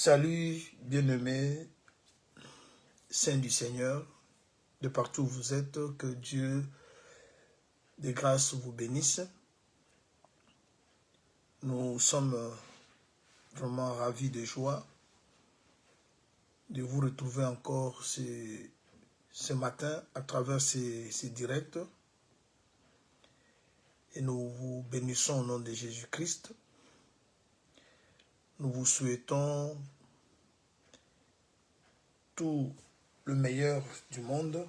Salut, bien-aimés, saints du Seigneur, de partout où vous êtes, que Dieu de grâce vous bénisse. Nous sommes vraiment ravis de joie de vous retrouver encore ce matin à travers ces directs. Et nous vous bénissons au nom de Jésus-Christ. Nous vous souhaitons tout le meilleur du monde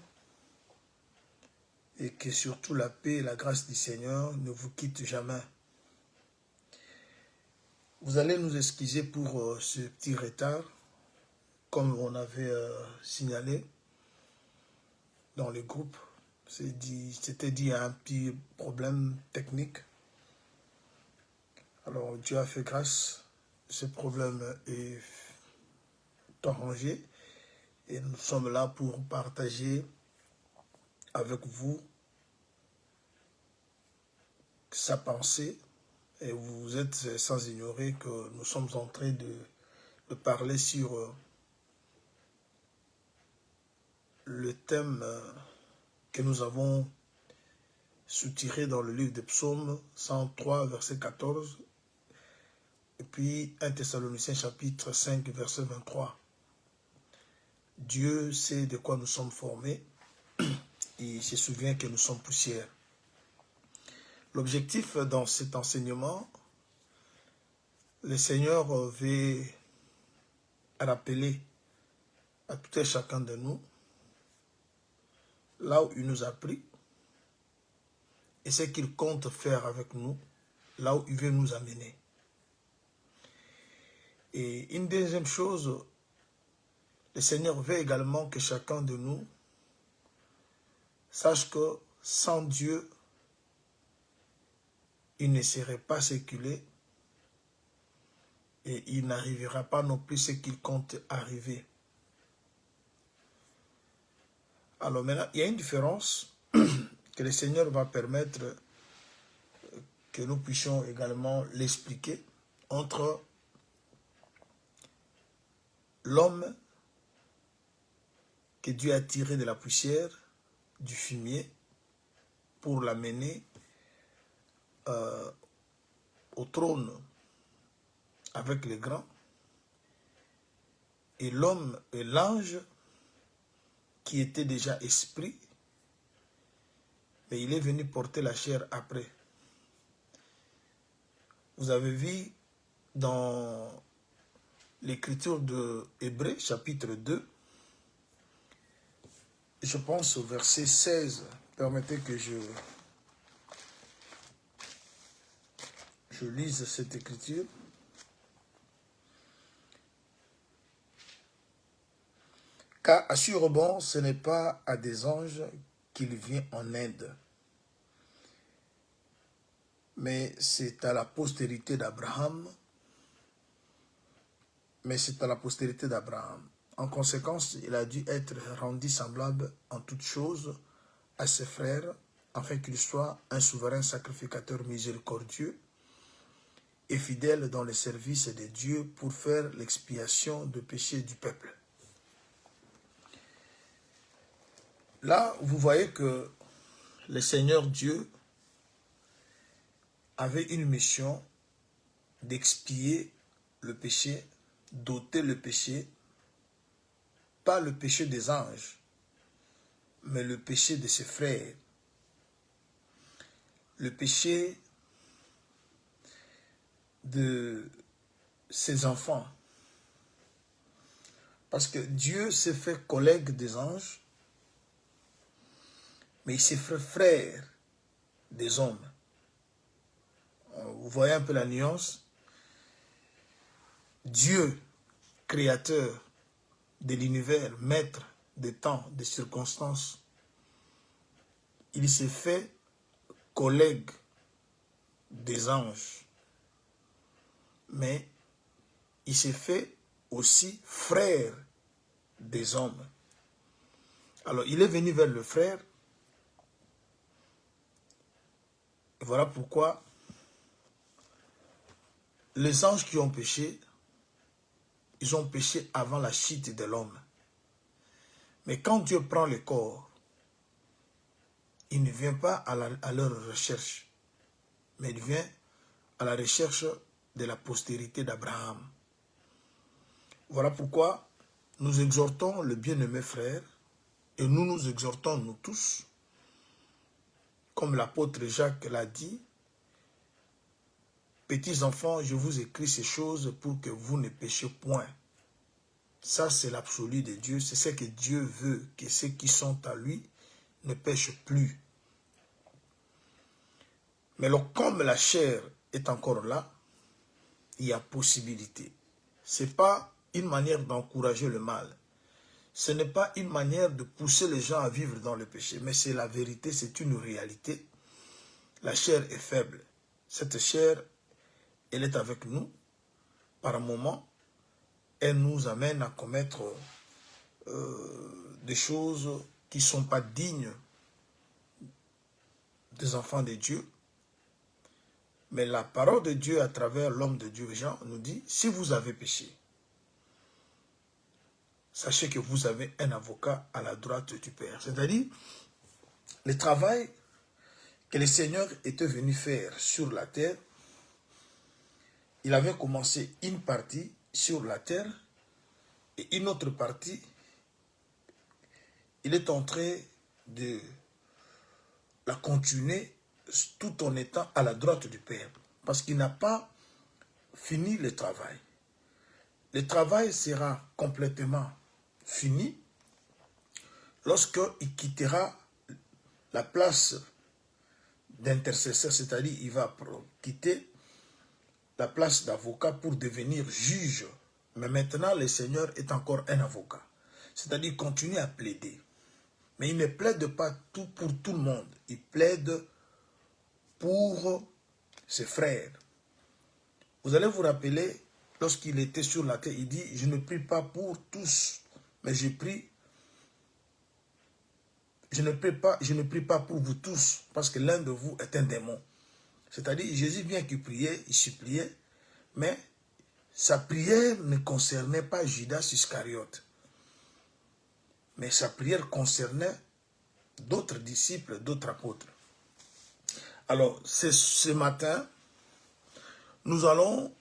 et que surtout la paix et la grâce du Seigneur ne vous quittent jamais. Vous allez nous excuser pour ce petit retard, comme on avait signalé dans le groupe. C'était dit à un petit problème technique. Alors Dieu a fait grâce, ce problème est arrangé et nous sommes là pour partager avec vous sa pensée. Et vous êtes sans ignorer que nous sommes en train de parler sur le thème que nous avons soutiré dans le livre des Psaumes 103, verset 14, et puis 1 Thessaloniciens chapitre 5, verset 23. Dieu sait de quoi nous sommes formés, il se souvient que nous sommes poussière. L'objectif dans cet enseignement, le Seigneur veut rappeler à tout et chacun de nous là où il nous a pris et ce qu'il compte faire avec nous, là où il veut nous amener. Et une deuxième chose, le Seigneur veut également que chacun de nous sache que sans Dieu, il ne serait pas séculé et il n'arrivera pas non plus ce qu'il compte arriver. Alors maintenant, il y a une différence que le Seigneur va permettre que nous puissions également l'expliquer entre l'homme que Dieu a tiré de la poussière, du fumier, pour l'amener au trône avec les grands, et l'homme et l'ange qui était déjà esprit, mais il est venu porter la chair après. Vous avez vu dans l'écriture de Hébreux, chapitre 2, je pense au verset 16, permettez que je lise cette écriture. Car assurément, ce n'est pas à des anges qu'il vient en aide, mais c'est à la postérité d'Abraham. En conséquence, il a dû être rendu semblable en toutes choses à ses frères, afin qu'il soit un souverain sacrificateur miséricordieux et fidèle dans le service de Dieu pour faire l'expiation des péchés du peuple. Là, vous voyez que le Seigneur Dieu avait une mission d'expier le péché, d'ôter le péché, pas le péché des anges, mais le péché de ses frères, le péché de ses enfants. Parce que Dieu s'est fait collègue des anges, mais il s'est fait frère des hommes. Vous voyez un peu la nuance? Dieu, créateur de l'univers, maître des temps, des circonstances, il s'est fait collègue des anges, mais il s'est fait aussi frère des hommes. Alors, il est venu vers le frère. Et voilà pourquoi les anges qui ont péché Ils ont péché avant la chute de l'homme. Mais quand Dieu prend le corps, il ne vient pas à leur recherche, mais il vient à la recherche de la postérité d'Abraham. Voilà pourquoi nous exhortons le bien-aimé frère, et nous nous exhortons nous tous, comme l'apôtre Jacques l'a dit, « Petits enfants, je vous écris ces choses pour que vous ne péchiez point. » Ça, c'est l'absolu de Dieu. C'est ce que Dieu veut, que ceux qui sont à lui ne pêchent plus. Mais comme la chair est encore là, il y a possibilité. Ce n'est pas une manière d'encourager le mal. Ce n'est pas une manière de pousser les gens à vivre dans le péché, mais c'est la vérité, c'est une réalité. La chair est faible. Cette chair, elle est avec nous. Par moment, elle nous amène à commettre des choses qui ne sont pas dignes des enfants de Dieu. Mais la parole de Dieu à travers l'homme de Dieu, Jean, nous dit, si vous avez péché, sachez que vous avez un avocat à la droite du Père. C'est-à-dire, le travail que le Seigneur était venu faire sur la terre, il avait commencé une partie sur la terre et une autre partie, il est en train de la continuer tout en étant à la droite du Père. Parce qu'il n'a pas fini le travail. Le travail sera complètement fini lorsqu'il quittera la place d'intercesseur, c'est-à-dire il va quitter la place d'avocat pour devenir juge. Mais maintenant, le Seigneur est encore un avocat. C'est-à-dire qu'il continue à plaider. Mais il ne plaide pas tout pour tout le monde. Il plaide pour ses frères. Vous allez vous rappeler, lorsqu'il était sur la terre, il dit, je ne prie pas pour tous, mais je ne prie pas pour vous tous, parce que l'un de vous est un démon. C'est-à-dire, Jésus vient qu'il priait, il suppliait, mais sa prière ne concernait pas Judas Iscariote. Mais sa prière concernait d'autres disciples, d'autres apôtres. Alors, ce matin, nous allons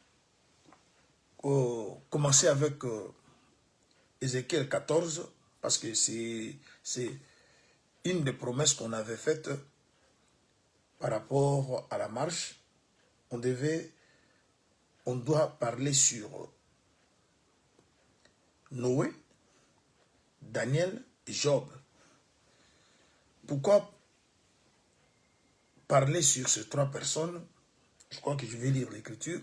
commencer avec Ézéchiel 14, parce que c'est une des promesses qu'on avait faites par rapport à la marche. On doit parler sur Noé, Daniel et Job. Pourquoi parler sur ces trois personnes? Je crois que je vais lire l'Écriture.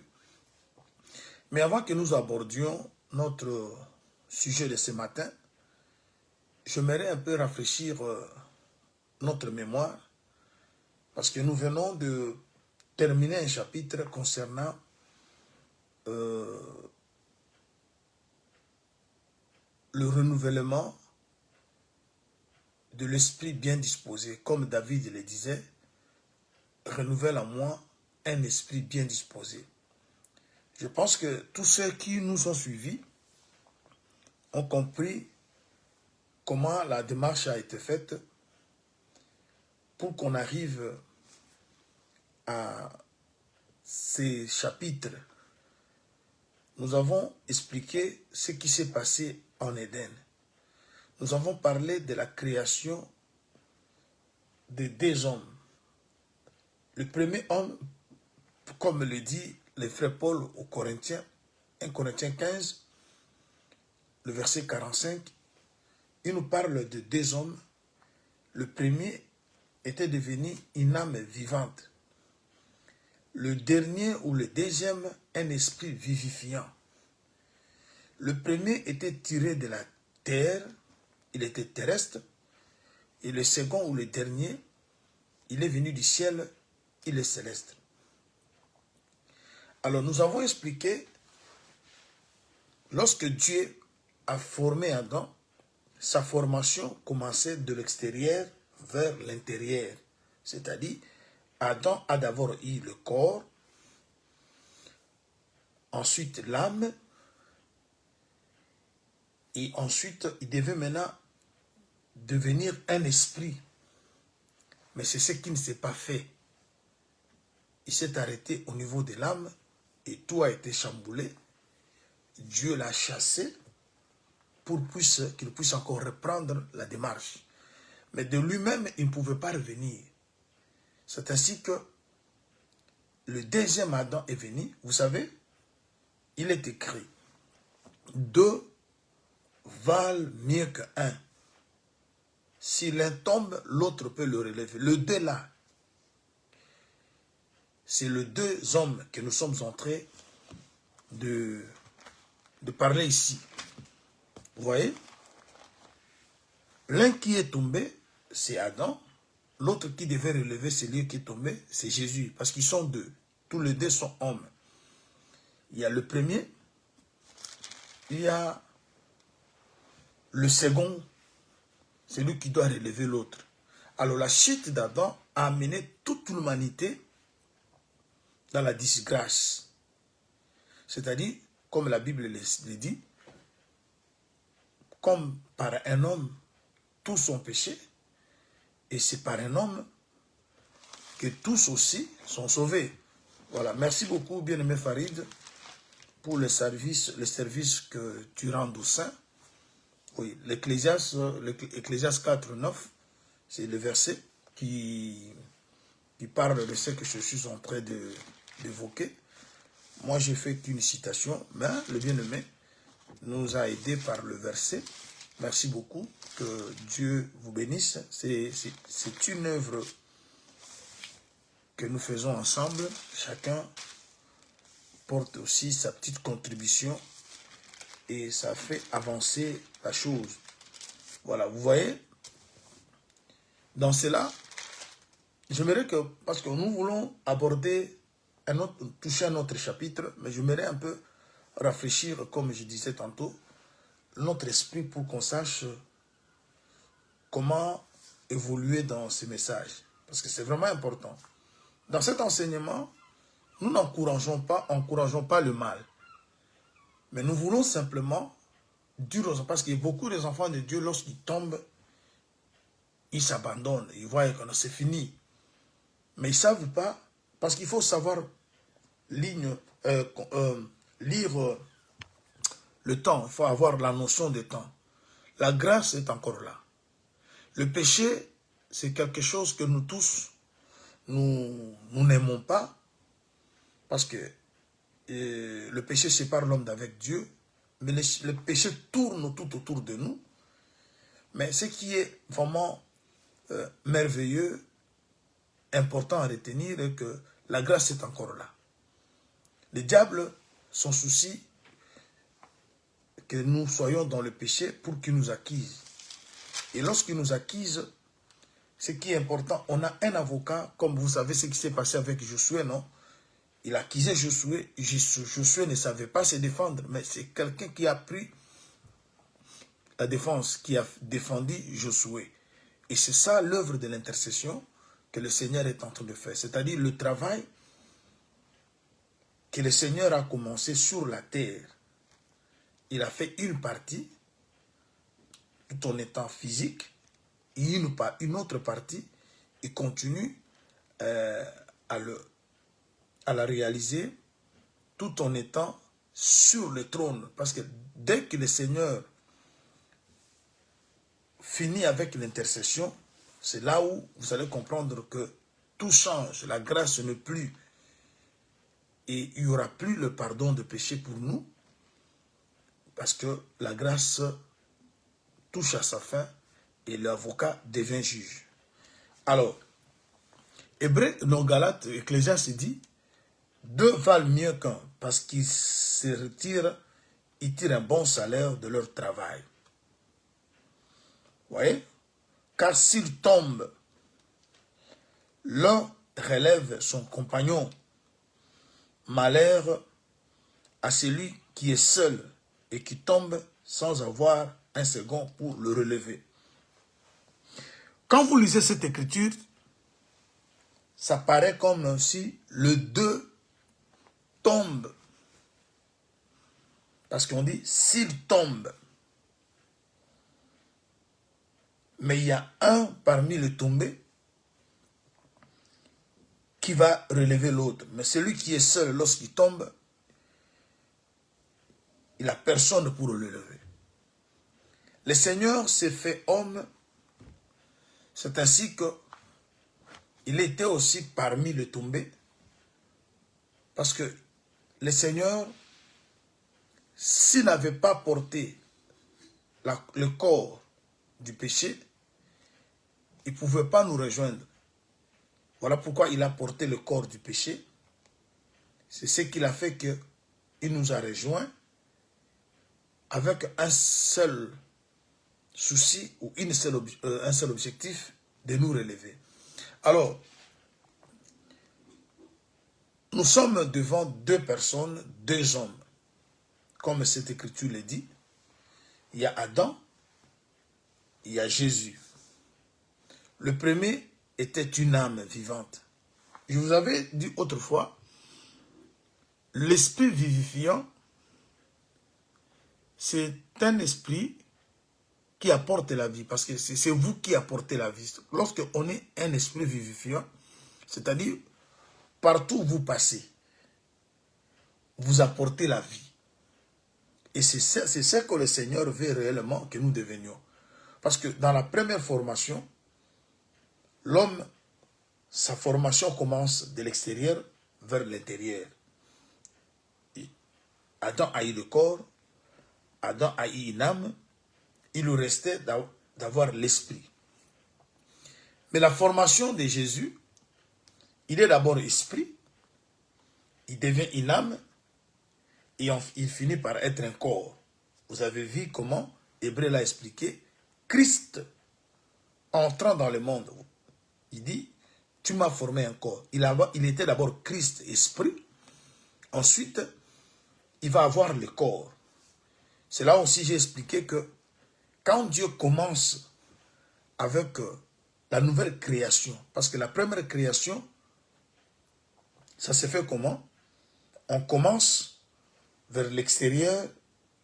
Mais avant que nous abordions notre sujet de ce matin, j'aimerais un peu rafraîchir notre mémoire, parce que nous venons de terminer un chapitre concernant le renouvellement de l'esprit bien disposé. Comme David le disait, renouvelle en moi un esprit bien disposé. Je pense que tous ceux qui nous ont suivis ont compris comment la démarche a été faite pour qu'on arrive à ces chapitres. Nous avons expliqué ce qui s'est passé en Éden. Nous avons parlé de la création de deux hommes. Le premier homme, comme le dit le frère Paul aux Corinthiens, 1 Corinthiens 15, le verset 45, il nous parle de deux hommes. Le premier était devenu une âme vivante. Le dernier ou le deuxième, un esprit vivifiant. Le premier était tiré de la terre, il était terrestre. Et le second ou le dernier, il est venu du ciel, il est céleste. Alors nous avons expliqué, lorsque Dieu a formé Adam, sa formation commençait de l'extérieur vers l'intérieur. C'est-à-dire, Adam a d'abord eu le corps, ensuite l'âme, Et ensuite, il devait maintenant devenir un esprit. Mais c'est ce qui ne s'est pas fait. Il s'est arrêté au niveau de l'âme et tout a été chamboulé. Dieu l'a chassé pour qu'il puisse encore reprendre la démarche. Mais de lui-même, il ne pouvait pas revenir. C'est ainsi que le deuxième Adam est venu. Vous savez, il est écrit, 2 valent mieux qu'un. Si l'un tombe, l'autre peut le relever. Le 2 là, c'est les 2 hommes que nous sommes en train de parler ici. Vous voyez? L'un qui est tombé, c'est Adam. L'autre qui devait relever celui qui est tombé, c'est Jésus. Parce qu'ils sont 2. Tous les 2 sont hommes. Il y a le premier, il y a le second, c'est lui qui doit relever l'autre. Alors la chute d'Adam a amené toute l'humanité dans la disgrâce. C'est-à-dire, comme la Bible le dit, comme par un homme, tous ont péché, et c'est par un homme que tous aussi sont sauvés. Voilà, merci beaucoup, bien-aimé Farid, pour le service que tu rends au sein. Oui, l'Ecclésiaste 4, 9, c'est le verset qui parle de ce que je suis en train d'évoquer. Moi, j'ai fait qu'une citation, mais le bien-aimé nous a aidés par le verset. Merci beaucoup, que Dieu vous bénisse. C'est une œuvre que nous faisons ensemble. Chacun porte aussi sa petite contribution et ça fait avancer la chose. Voilà, vous voyez, dans cela, j'aimerais que, parce que nous voulons aborder toucher un autre chapitre, mais j'aimerais un peu rafraîchir, comme je disais tantôt, notre esprit pour qu'on sache comment évoluer dans ces messages. Parce que c'est vraiment important. Dans cet enseignement, nous n'encourageons pas le mal. Mais nous voulons simplement dire aux enfants, parce qu'il y a beaucoup des enfants de Dieu, lorsqu'ils tombent, ils s'abandonnent, ils voient que c'est fini. Mais ils ne savent pas, parce qu'il faut savoir lire le temps, il faut avoir la notion de temps. La grâce est encore là. Le péché, c'est quelque chose que nous tous, nous n'aimons pas, parce que le péché sépare l'homme d'avec Dieu, mais le péché tourne tout autour de nous. Mais ce qui est vraiment merveilleux, important à retenir, est que la grâce est encore là. Le diable, son souci, que nous soyons dans le péché pour qu'il nous acquise. Et lorsqu'il nous acquise, ce qui est important, on a un avocat, comme vous savez ce qui s'est passé avec Josué, non? Il accusait Josué, Josué ne savait pas se défendre, mais c'est quelqu'un qui a pris la défense, qui a défendu Josué. Et c'est ça l'œuvre de l'intercession que le Seigneur est en train de faire. C'est-à-dire le travail que le Seigneur a commencé sur la terre. Il a fait une partie, tout en étant physique, et une autre partie, il continue à la réaliser tout en étant sur le trône. Parce que dès que le Seigneur finit avec l'intercession, c'est là où vous allez comprendre que tout change. La grâce n'est plus. Et il n'y aura plus le pardon de péché pour nous. Parce que la grâce touche à sa fin et l'avocat devient juge. Alors, Galates, Ecclésiaste dit, 2 valent mieux qu'un, parce qu'ils se retirent, ils tirent un bon salaire de leur travail. Vous voyez? Car s'ils tombent, l'un relève son compagnon. Malheur à celui qui est seul et qui tombe sans avoir un second pour le relever. Quand vous lisez cette écriture, ça paraît comme si le 2 tombe. Parce qu'on dit, s'il tombe. Mais il y a un parmi les tombés qui va relever l'autre. Mais celui qui est seul, lorsqu'il tombe, il n'a personne pour le lever. Le Seigneur s'est fait homme. C'est ainsi qu'il était aussi parmi les tombés. Parce que le Seigneur, s'il n'avait pas porté le corps du péché, il ne pouvait pas nous rejoindre. Voilà pourquoi il a porté le corps du péché. C'est ce qu'il a fait qu'il nous a rejoints avec un seul souci ou un seul objectif de nous relever. Alors, nous sommes devant deux personnes, deux hommes. Comme cette écriture le dit, il y a Adam, il y a Jésus. Le premier était une âme vivante. Je vous avais dit autrefois, l'esprit vivifiant, c'est un esprit qui apporte la vie, parce que c'est vous qui apportez la vie. Lorsqu'on est un esprit vivifiant, c'est-à-dire partout où vous passez, vous apportez la vie. Et c'est ce que le Seigneur veut réellement que nous devenions. Parce que dans la première formation, l'homme, sa formation commence de l'extérieur vers l'intérieur. Adam a eu le corps, Adam a eu une âme, il lui restait d'avoir l'esprit. Mais la formation de Jésus, il est d'abord esprit, il devient une âme, et il finit par être un corps. Vous avez vu comment Hébreu l'a expliqué. Christ, entrant dans le monde, il dit, tu m'as formé un corps. Il était d'abord Christ, esprit. Ensuite, il va avoir le corps. C'est là aussi j'ai expliqué que quand Dieu commence avec la nouvelle création, parce que la première création, ça se fait comment? On commence vers l'extérieur,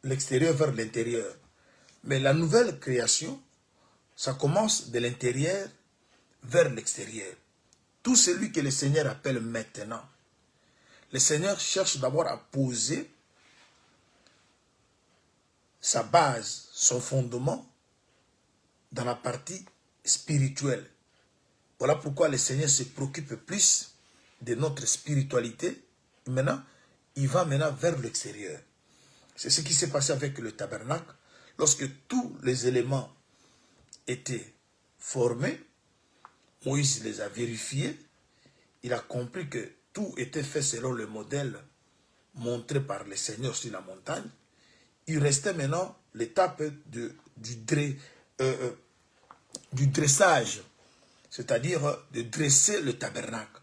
l'extérieur vers l'intérieur. Mais la nouvelle création, ça commence de l'intérieur vers l'extérieur. Tout celui que le Seigneur appelle maintenant, le Seigneur cherche d'abord à poser sa base, son fondement dans la partie spirituelle. Voilà pourquoi le Seigneur se préoccupe plus de notre spiritualité. Et maintenant, il va maintenant vers l'extérieur. C'est ce qui s'est passé avec le tabernacle. Lorsque tous les éléments étaient formés, Moïse les a vérifiés. Il a compris que tout était fait selon le modèle montré par le Seigneur sur la montagne. Il restait maintenant l'étape du dressage, c'est-à-dire de dresser le tabernacle.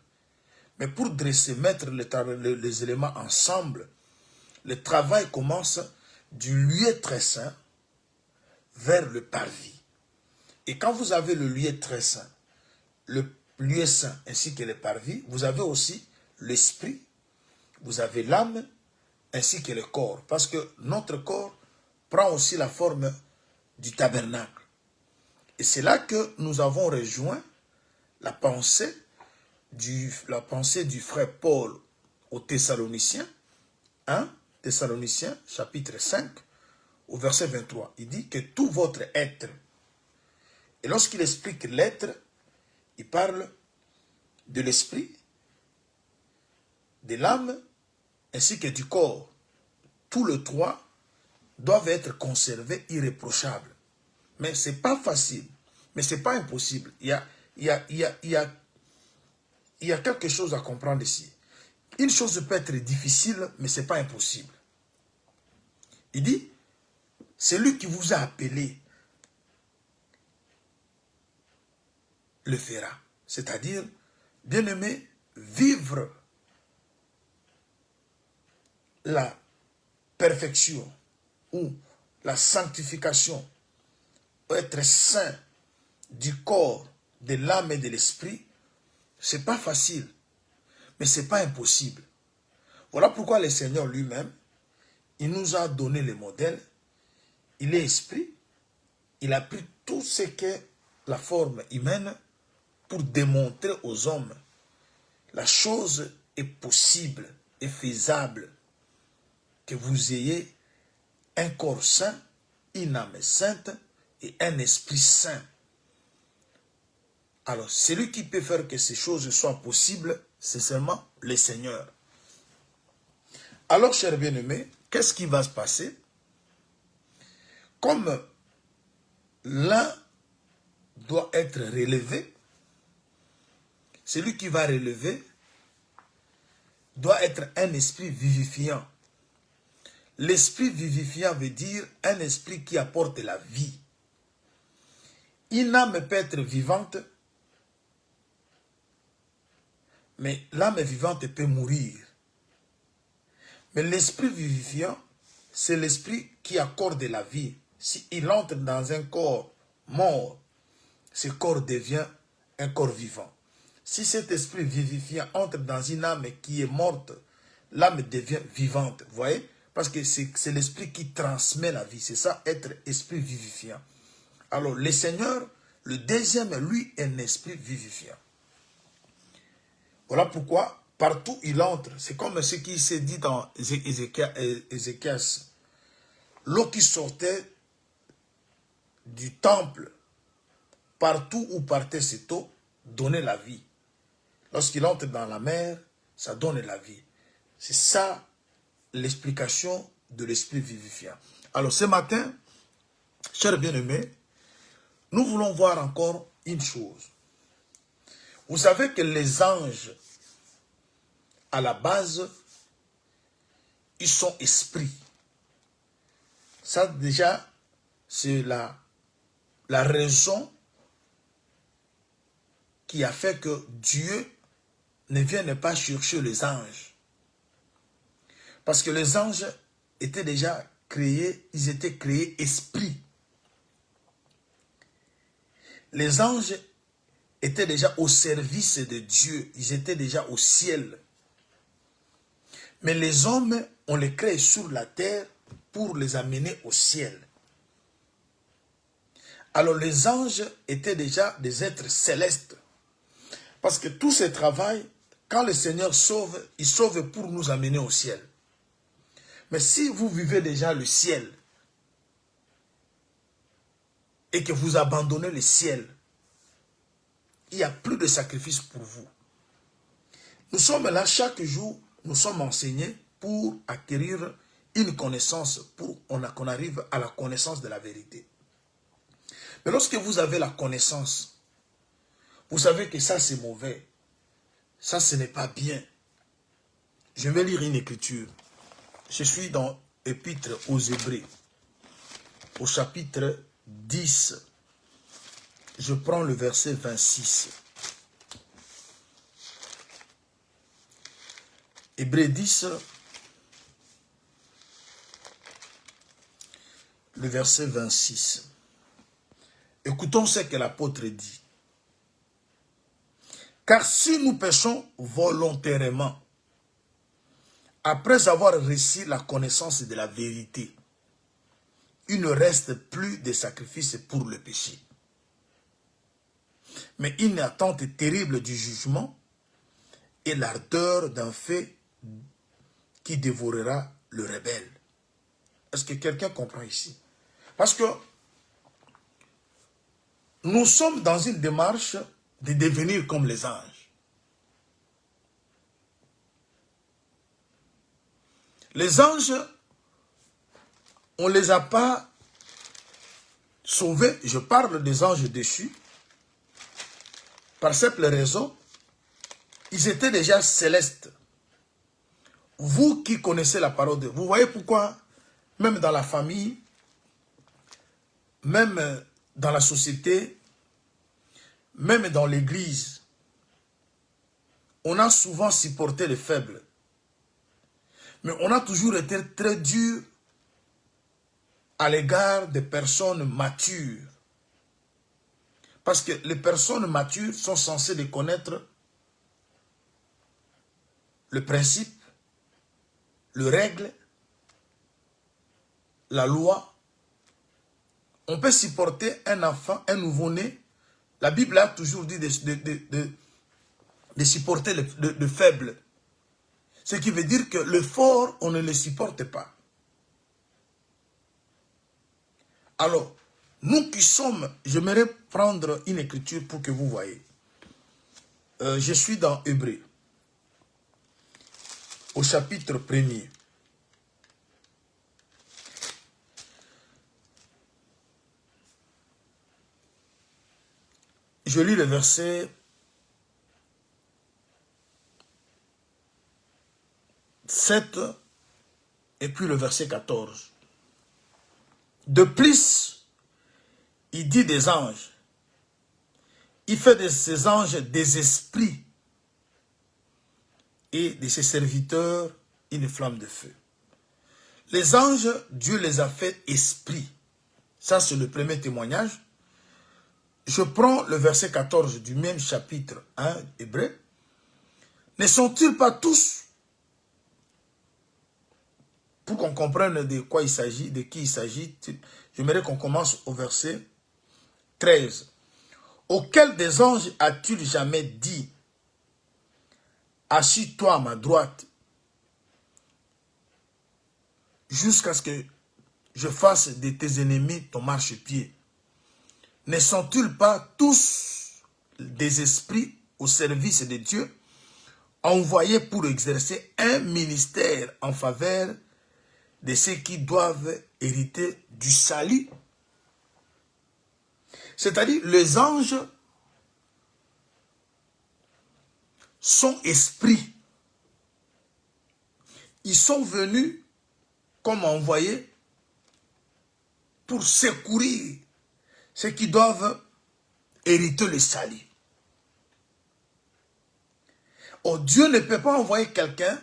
Mais pour dresser, mettre les éléments ensemble, le travail commence du lieu très saint vers le parvis. Et quand vous avez le lieu très saint, le lieu saint ainsi que le parvis, vous avez aussi l'esprit, vous avez l'âme ainsi que le corps. Parce que notre corps prend aussi la forme du tabernacle. Et c'est là que nous avons rejoint la pensée du frère Paul aux Thessaloniciens, 1 Thessaloniciens chapitre 5, au verset 23. Il dit que tout votre être, et lorsqu'il explique l'être, il parle de l'esprit, de l'âme, ainsi que du corps. Tous les trois doivent être conservés irréprochables. Mais ce n'est pas facile, mais ce n'est pas impossible. Il y a quelque chose à comprendre ici. Une chose peut être difficile, mais ce n'est pas impossible. Il dit, celui qui vous a appelé le fera. C'est-à-dire, bien-aimé, vivre la perfection ou la sanctification, être saint du corps, de l'âme et de l'esprit, ce n'est pas facile, mais ce n'est pas impossible. Voilà pourquoi le Seigneur lui-même, il nous a donné le modèle. Il est esprit, il a pris tout ce que la forme humaine pour démontrer aux hommes la chose est possible et faisable, que vous ayez un corps saint, une âme sainte et un esprit saint. Alors, celui qui peut faire que ces choses soient possibles, c'est seulement le Seigneur. Alors, chers bien-aimés, qu'est-ce qui va se passer? Comme l'un doit être relevé, celui qui va relever doit être un esprit vivifiant. L'esprit vivifiant veut dire un esprit qui apporte la vie. Une âme peut être vivante, mais l'âme vivante peut mourir. Mais l'esprit vivifiant, c'est l'esprit qui accorde la vie. S'il entre dans un corps mort, ce corps devient un corps vivant. Si cet esprit vivifiant entre dans une âme qui est morte, l'âme devient vivante. Vous voyez? Parce que c'est l'esprit qui transmet la vie. C'est ça, être esprit vivifiant. Alors, le Seigneur, le deuxième, lui, est un esprit vivifiant. Voilà pourquoi, partout il entre, c'est comme ce qui s'est dit dans Ézéchias. L'eau qui sortait du temple, partout où partait cette eau, donnait la vie. Lorsqu'il entre dans la mer, ça donne la vie. C'est ça l'explication de l'esprit vivifiant. Alors ce matin, chers bien-aimés, nous voulons voir encore une chose. Vous savez que les anges, à la base, ils sont esprits. Ça déjà, c'est la raison qui a fait que Dieu ne vienne pas chercher les anges. Parce que les anges étaient déjà créés, ils étaient créés esprits. Les anges étaient déjà au service de Dieu, ils étaient déjà au ciel. Mais les hommes, on les crée sur la terre pour les amener au ciel. Alors les anges étaient déjà des êtres célestes. Parce que tout ce travail, quand le Seigneur sauve, il sauve pour nous amener au ciel. Mais si vous vivez déjà le ciel et que vous abandonnez le ciel, il n'y a plus de sacrifice pour vous. Nous sommes là chaque jour, nous sommes enseignés pour acquérir une connaissance, pour qu'on arrive à la connaissance de la vérité. Mais lorsque vous avez la connaissance, vous savez que ça c'est mauvais, ça ce n'est pas bien. Je vais lire une écriture. Je suis dans l'Épître aux Hébreux, au chapitre 10. Je prends le verset 26. Hébreux 10, le verset 26. Écoutons ce que l'apôtre dit. Car si nous péchons volontairement, après avoir reçu la connaissance de la vérité, il ne reste plus de sacrifice pour le péché, mais une attente terrible du jugement et l'ardeur d'un feu qui dévorera le rebelle. Est-ce que quelqu'un comprend ici? Parce que nous sommes dans une démarche de devenir comme les anges. Les anges, on ne les a pas sauvés. Je parle des anges déchus. Par simple raison, ils étaient déjà célestes. Vous qui connaissez la parole de Dieu, vous voyez pourquoi, même dans la famille, même dans la société, même dans l'église, on a souvent supporté les faibles. Mais on a toujours été très dur à l'égard des personnes matures. Parce que les personnes matures sont censées connaître le principe, le règle, la loi. On peut supporter un enfant, un nouveau-né, La Bible a toujours dit de supporter le faible. Ce qui veut dire que le fort, on ne le supporte pas. Alors, nous qui sommes, j'aimerais prendre une écriture pour que vous voyez. Je suis dans Hébreux, au chapitre 1er. Je lis le verset 7 et puis le verset 14. De plus, il dit des anges. Il fait de ces anges des esprits et de ses serviteurs une flamme de feu. Les anges, Dieu les a fait esprits. Ça, c'est le premier témoignage. Je prends le verset 14 du même chapitre 1 Hébreu. Ne sont-ils pas tous, pour qu'on comprenne de quoi il s'agit, de qui il s'agit, j'aimerais qu'on commence au verset 13. Auquel des anges as-tu jamais dit, assis-toi à ma droite, jusqu'à ce que je fasse de tes ennemis ton marchepied? Ne sont-ils pas tous des esprits au service de Dieu, envoyés pour exercer un ministère en faveur de ceux qui doivent hériter du salut? C'est-à-dire, les anges sont esprits. Ils sont venus comme envoyés pour secourir ceux qui doivent hériter le salut. Oh, Dieu ne peut pas envoyer quelqu'un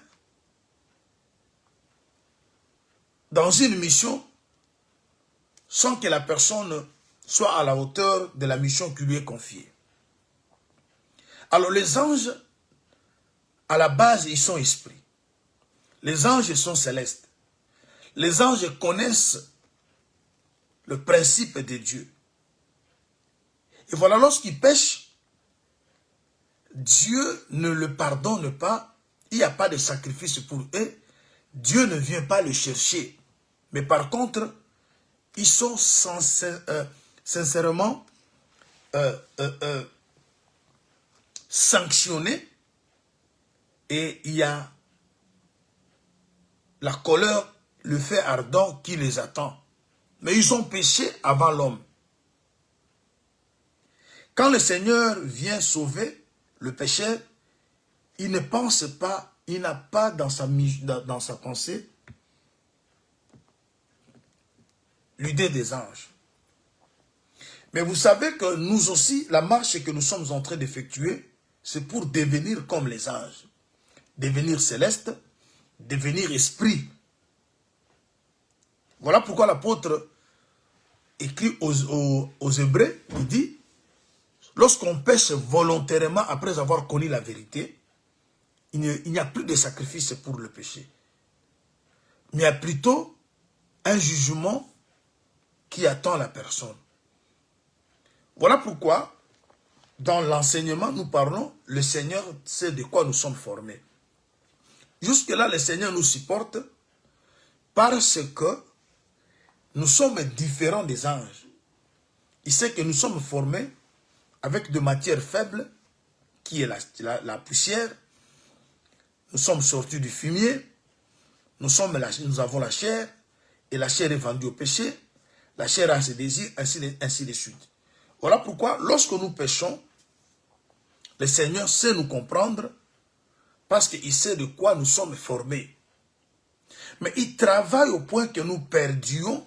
dans une mission sans que la personne soit à la hauteur de la mission qui lui est confiée. Alors les anges, à la base, ils sont esprits. Les anges sont célestes. Les anges connaissent le principe de Dieu. Et voilà, lorsqu'ils pêchent, Dieu ne le pardonne pas. Il n'y a pas de sacrifice pour eux. Dieu ne vient pas le chercher. Mais par contre, ils sont sincèrement sanctionnés. Et il y a la colère, le feu ardent qui les attend. Mais ils ont péché avant l'homme. Quand le Seigneur vient sauver le pécheur, il ne pense pas, il n'a pas dans sa pensée l'idée des anges. Mais vous savez que nous aussi, la marche que nous sommes en train d'effectuer, c'est pour devenir comme les anges. Devenir céleste, devenir esprit. Voilà pourquoi l'apôtre écrit aux Hébreux, il dit, lorsqu'on pêche volontairement après avoir connu la vérité, il n'y a plus de sacrifice pour le péché. Mais il y a plutôt un jugement qui attend la personne. Voilà pourquoi, dans l'enseignement, nous parlons, le Seigneur sait de quoi nous sommes formés. Jusque-là, le Seigneur nous supporte parce que nous sommes différents des anges. Il sait que nous sommes formés avec de matières faibles, qui est la poussière. Nous sommes sortis du fumier. Nous avons la chair. Et la chair est vendue au péché. La chair a ses désirs, ainsi de suite. Voilà pourquoi, lorsque nous péchons, le Seigneur sait nous comprendre parce qu'il sait de quoi nous sommes formés. Mais il travaille au point que nous perdions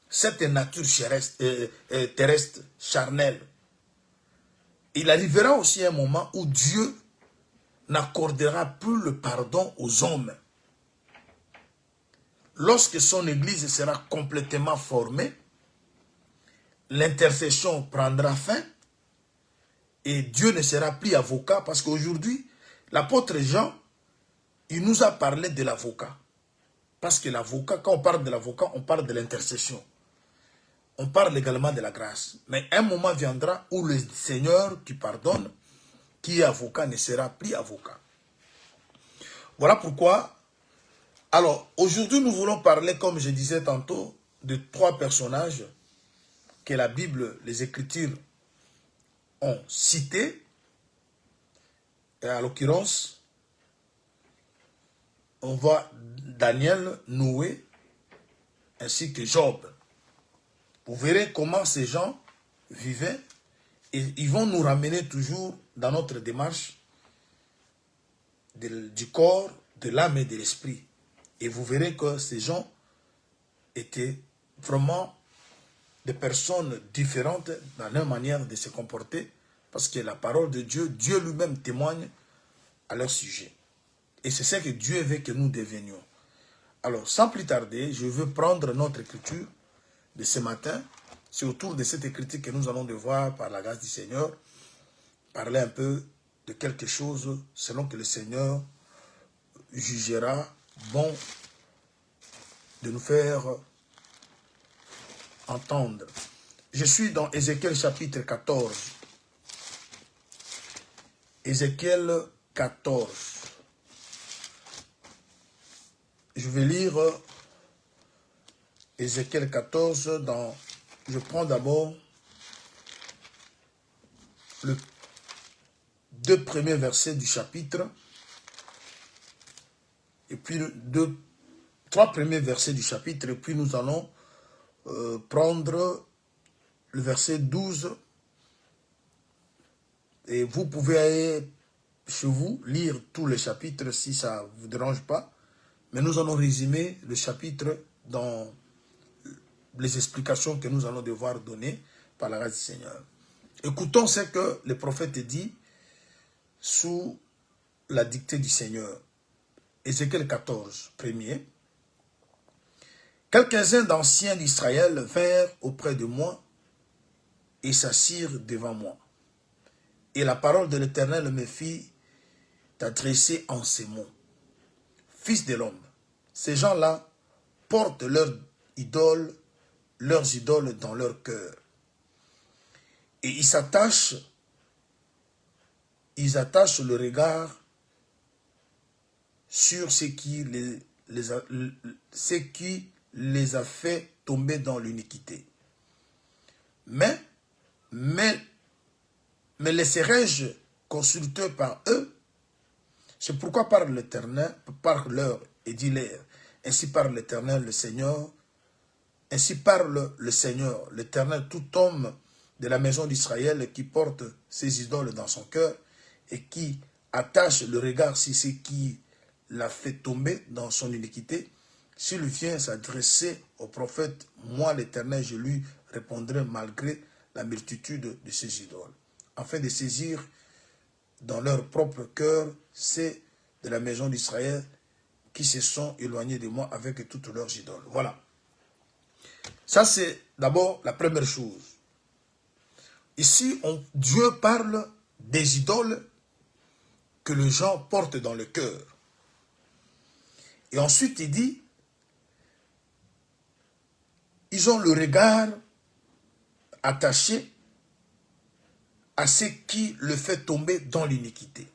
cette nature terrestre, charnelle. Il arrivera aussi un moment où Dieu n'accordera plus le pardon aux hommes. Lorsque son église sera complètement formée, l'intercession prendra fin et Dieu ne sera plus avocat parce qu'aujourd'hui, l'apôtre Jean, il nous a parlé de l'avocat. Parce que l'avocat, quand on parle de l'avocat, on parle de l'intercession. on parle également de la grâce. Mais un moment viendra où le Seigneur qui pardonne, qui est avocat, ne sera plus avocat. Voilà pourquoi. Alors, aujourd'hui, nous voulons parler, comme je disais tantôt, de 3 personnages que la Bible, les Écritures ont cités. Et à l'occurrence, on voit Daniel, Noé, ainsi que Job. Vous verrez comment ces gens vivaient et ils vont nous ramener toujours dans notre démarche du corps, de l'âme et de l'esprit. Et vous verrez que ces gens étaient vraiment des personnes différentes dans leur manière de se comporter parce que la parole de Dieu, Dieu lui-même témoigne à leur sujet. Et c'est ce que Dieu veut que nous devenions. Alors, sans plus tarder, je veux prendre notre écriture de ce matin. C'est autour de cette écriture que nous allons devoir, par la grâce du Seigneur, parler un peu de quelque chose selon que le Seigneur jugera bon de nous faire entendre. Je suis dans Ézéchiel chapitre 14. Ézéchiel 14. Je vais lire Ézéchiel 14 dans... Je prends d'abord les 2 premiers versets du chapitre et puis 3 premiers versets du chapitre et puis nous allons prendre le verset 12 et vous pouvez aller chez vous lire tous les chapitres si ça ne vous dérange pas, mais nous allons résumer le chapitre dans les explications que nous allons devoir donner par la grâce du Seigneur. Écoutons ce que le prophète dit sous la dictée du Seigneur. Ézéchiel 14, premier. Quelques-uns d'anciens d'Israël vinrent auprès de moi et s'assirent devant moi. Et la parole de l'Éternel me fit adresser en ces mots. Fils de l'homme, ces gens-là portent leurs idoles dans leur cœur. Et ils attachent le regard sur ce qui les a fait tomber dans l'iniquité. Mais laisserai-je consulter par eux? C'est pourquoi parle l'Éternel, parle-leur et dis-leur. Ainsi parle l'Éternel, le Seigneur. Ainsi parle le Seigneur, l'Éternel, tout homme de la maison d'Israël qui porte ses idoles dans son cœur et qui attache le regard sur ce qui l'a fait tomber dans son iniquité. S'il vient s'adresser au prophète, moi l'Éternel, je lui répondrai malgré la multitude de ses idoles, afin de saisir dans leur propre cœur ceux de la maison d'Israël qui se sont éloignés de moi avec toutes leurs idoles. Voilà. Ça, c'est d'abord la première chose. Ici, Dieu parle des idoles que les gens portent dans le cœur. Et ensuite, il dit, ils ont le regard attaché à ce qui le fait tomber dans l'iniquité.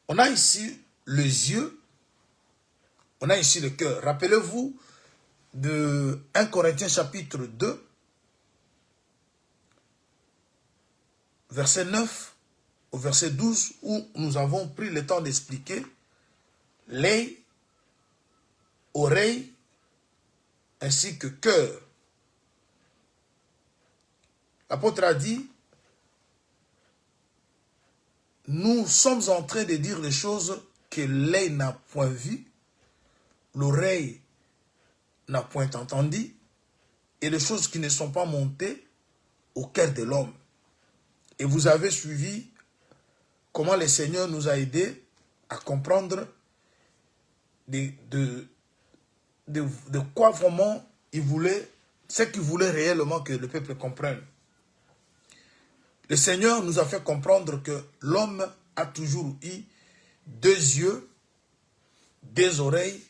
On a ici les yeux, on a ici le cœur. Rappelez-vous de 1 Corinthiens chapitre 2, verset 9 au verset 12, où nous avons pris le temps d'expliquer l'œil, oreille, ainsi que cœur. L'apôtre a dit, nous sommes en train de dire les choses que l'œil n'a point vues, l'oreille n'a point entendu, et les choses qui ne sont pas montées au cœur de l'homme. Et vous avez suivi comment le Seigneur nous a aidés à comprendre de quoi vraiment il voulait, ce qu'il voulait réellement que le peuple comprenne. Le Seigneur nous a fait comprendre que l'homme a toujours eu 2 yeux, 2 oreilles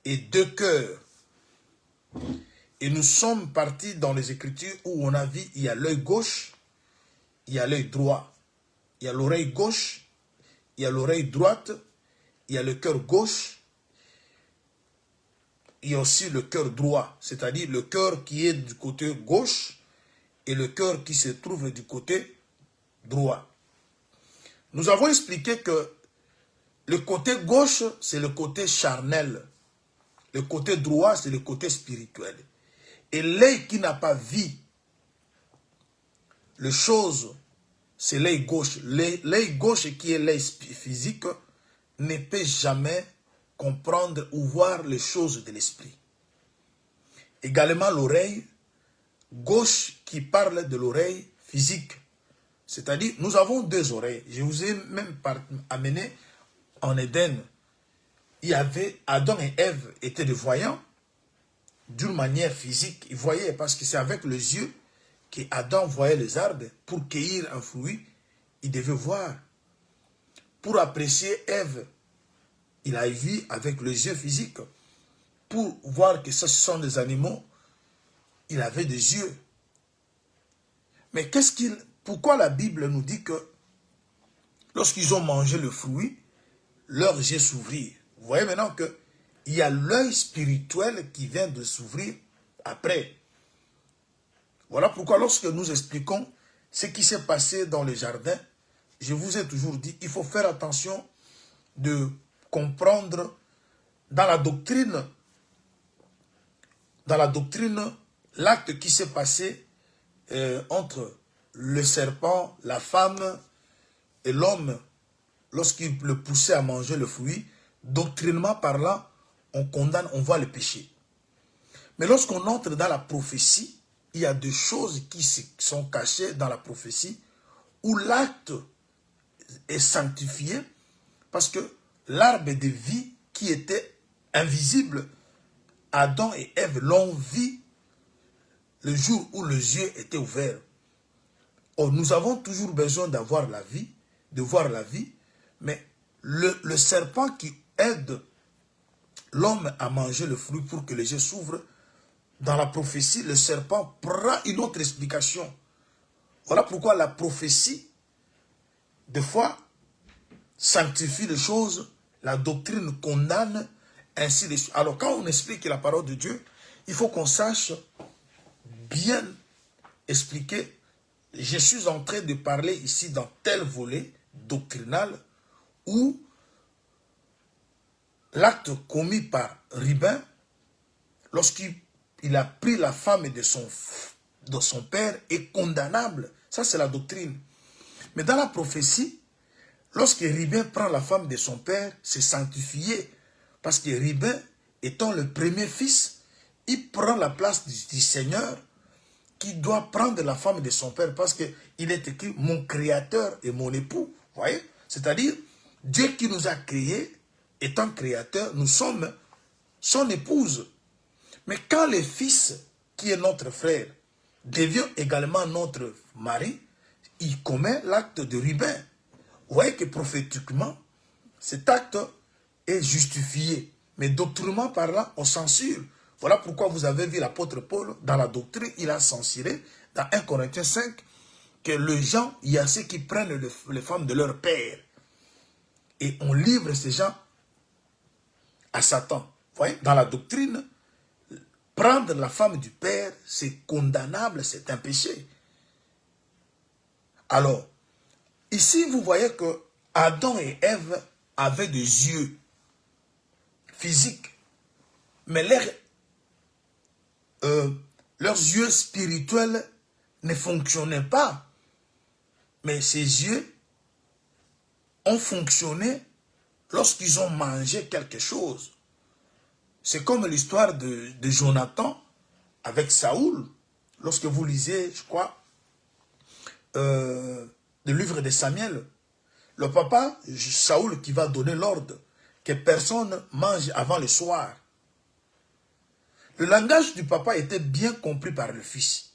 et 2 cœurs. Et nous sommes partis dans les Écritures où on a vu, il y a l'œil gauche, il y a l'œil droit. Il y a l'oreille gauche, il y a l'oreille droite, il y a le cœur gauche, il y a aussi le cœur droit, c'est-à-dire le cœur qui est du côté gauche et le cœur qui se trouve du côté droit. Nous avons expliqué que le côté gauche, c'est le côté charnel. Le côté droit, c'est le côté spirituel. Et l'œil qui n'a pas vu les choses, c'est l'œil gauche. L'œil gauche qui est l'œil physique ne peut jamais comprendre ou voir les choses de l'esprit. Également l'oreille gauche qui parle de l'oreille physique. C'est-à-dire, nous avons deux oreilles. Je vous ai même amené en Éden. Il y avait Adam et Ève étaient des voyants d'une manière physique. Ils voyaient parce que c'est avec les yeux qu'Adam voyait les arbres. Pour cueillir un fruit, il devait voir. Pour apprécier Ève, il a vu avec les yeux physiques. Pour voir que ce sont des animaux, il avait des yeux. Mais pourquoi la Bible nous dit que lorsqu'ils ont mangé le fruit, leurs yeux s'ouvrirent? Vous voyez maintenant qu'il y a l'œil spirituel qui vient de s'ouvrir après. Voilà pourquoi lorsque nous expliquons ce qui s'est passé dans le jardin, je vous ai toujours dit, il faut faire attention de comprendre dans la doctrine, l'acte qui s'est passé entre le serpent, la femme et l'homme, lorsqu'il le poussait à manger le fruit, doctrinement parlant, on condamne, on voit le péché. Mais lorsqu'on entre dans la prophétie, il y a des choses qui sont cachées dans la prophétie où l'acte est sanctifié parce que l'arbre de vie qui était invisible, Adam et Ève l'ont vu le jour où les yeux étaient ouverts. Or, nous avons toujours besoin d'avoir la vie, de voir la vie, mais le serpent qui aide l'homme à manger le fruit pour que les yeux s'ouvrent, dans la prophétie, le serpent prend une autre explication. Voilà pourquoi la prophétie, des fois, sanctifie les choses, la doctrine condamne, ainsi de suite. Alors, quand on explique la parole de Dieu, il faut qu'on sache bien expliquer. Je suis en train de parler ici dans tel volet doctrinal où l'acte commis par Rubin, lorsqu'il a pris la femme de son père, est condamnable. Ça, c'est la doctrine. Mais dans la prophétie, lorsque Rubin prend la femme de son père, c'est sanctifié. Parce que Rubin, étant le premier fils, il prend la place du Seigneur qui doit prendre la femme de son père. Parce qu'il est écrit, mon créateur et mon époux. Vous voyez? C'est-à-dire, Dieu qui nous a créés, étant créateur, nous sommes son épouse. Mais quand le fils, qui est notre frère, devient également notre mari, il commet l'acte de Rubin. Vous voyez que prophétiquement, cet acte est justifié. Mais doctrinement parlant, on censure. Voilà pourquoi vous avez vu l'apôtre Paul, dans la doctrine, il a censuré, dans 1 Corinthiens 5, que les gens, il y a ceux qui prennent les femmes de leur père. Et on livre ces gens à Satan. Vous voyez, dans la doctrine, prendre la femme du père, c'est condamnable, c'est un péché. Alors, ici, vous voyez que Adam et Ève avaient des yeux physiques, mais leurs yeux spirituels ne fonctionnaient pas. Mais ces yeux ont fonctionné lorsqu'ils ont mangé quelque chose. C'est comme l'histoire de Jonathan avec Saoul. Lorsque vous lisez, je crois, le livre de Samuel, le papa, Saoul, qui va donner l'ordre que personne mange avant le soir. Le langage du papa était bien compris par le fils.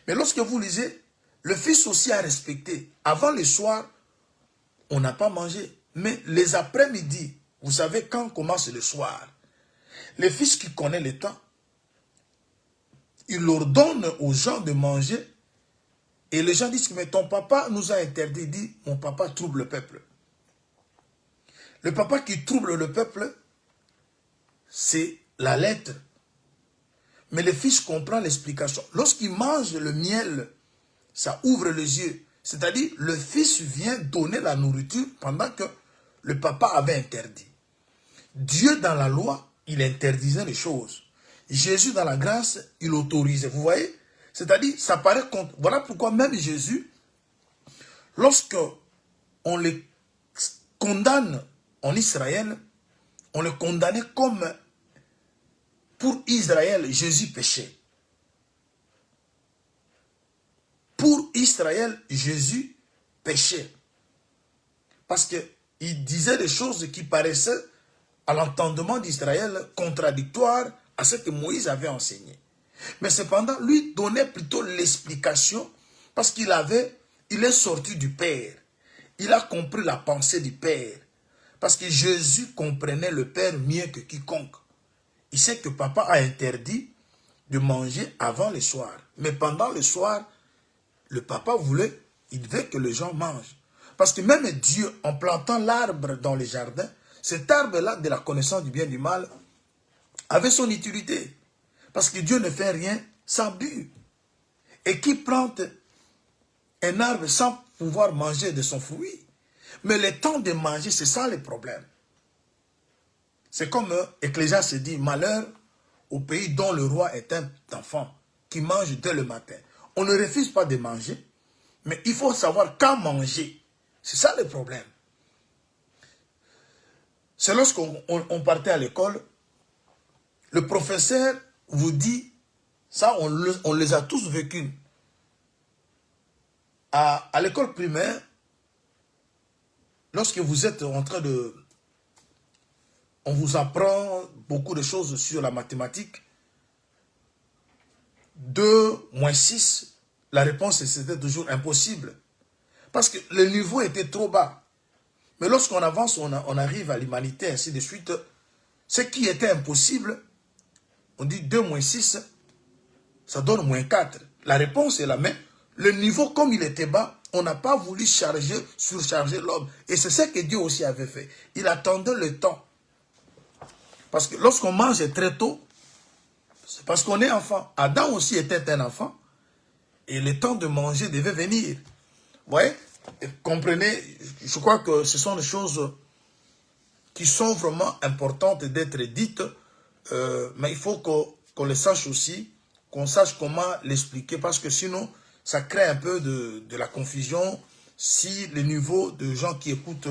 Mais lorsque vous lisez, le fils aussi a respecté. Avant le soir, on n'a pas mangé. Mais les après-midi, vous savez quand commence le soir, le fils qui connaît le temps il ordonne aux gens de manger. Et les gens disent, mais ton papa nous a interdit. Il dit, mon papa trouble le peuple. Le papa qui trouble le peuple, c'est la lettre. Mais le fils comprend l'explication. Lorsqu'il mange le miel, ça ouvre les yeux. C'est-à-dire, le fils vient donner la nourriture pendant que le papa avait interdit. Dieu, dans la loi, il interdisait les choses. Jésus, dans la grâce, il autorisait. Vous voyez? C'est-à-dire, ça paraît contre. Voilà pourquoi même Jésus, lorsque on les condamne en Israël, on les condamnait comme pour Israël, Jésus péchait. Pour Israël, Jésus péchait. Parce qu'il disait des choses qui paraissaient à l'entendement d'Israël contradictoires à ce que Moïse avait enseigné. Mais cependant, lui donnait plutôt l'explication parce qu'il est sorti du Père. Il a compris la pensée du Père. Parce que Jésus comprenait le Père mieux que quiconque. Il sait que papa a interdit de manger avant le soir. Mais pendant le soir, le papa il veut que les gens mangent. Parce que même Dieu, en plantant l'arbre dans le jardin, cet arbre-là de la connaissance du bien et du mal avait son utilité. Parce que Dieu ne fait rien sans but. Et qui plante un arbre sans pouvoir manger de son fruit? Mais le temps de manger, c'est ça le problème. C'est comme Ecclésiaste dit, malheur au pays dont le roi est un enfant qui mange dès le matin. On ne refuse pas de manger, mais il faut savoir quand manger. C'est ça le problème. C'est lorsqu'on partait à l'école, le professeur vous dit, ça on les a tous vécus. À l'école primaire, lorsque vous êtes en train de... On vous apprend beaucoup de choses sur la mathématique. 2 moins 6, la réponse c'était toujours impossible. Parce que le niveau était trop bas. Mais lorsqu'on avance, on arrive à l'humanité, ainsi de suite. Ce qui était impossible, on dit 2 moins 6, ça donne moins 4. La réponse est la même. Le niveau, comme il était bas, on n'a pas voulu surcharger l'homme. Et c'est ce que Dieu aussi avait fait. Il attendait le temps. Parce que lorsqu'on mange très tôt, c'est parce qu'on est enfant. Adam aussi était un enfant. Et le temps de manger devait venir. Vous voyez? Et comprenez, je crois que ce sont des choses qui sont vraiment importantes d'être dites. Mais il faut qu'on les sache aussi, qu'on sache comment l'expliquer. Parce que sinon, ça crée un peu de la confusion si le niveau de gens qui écoutent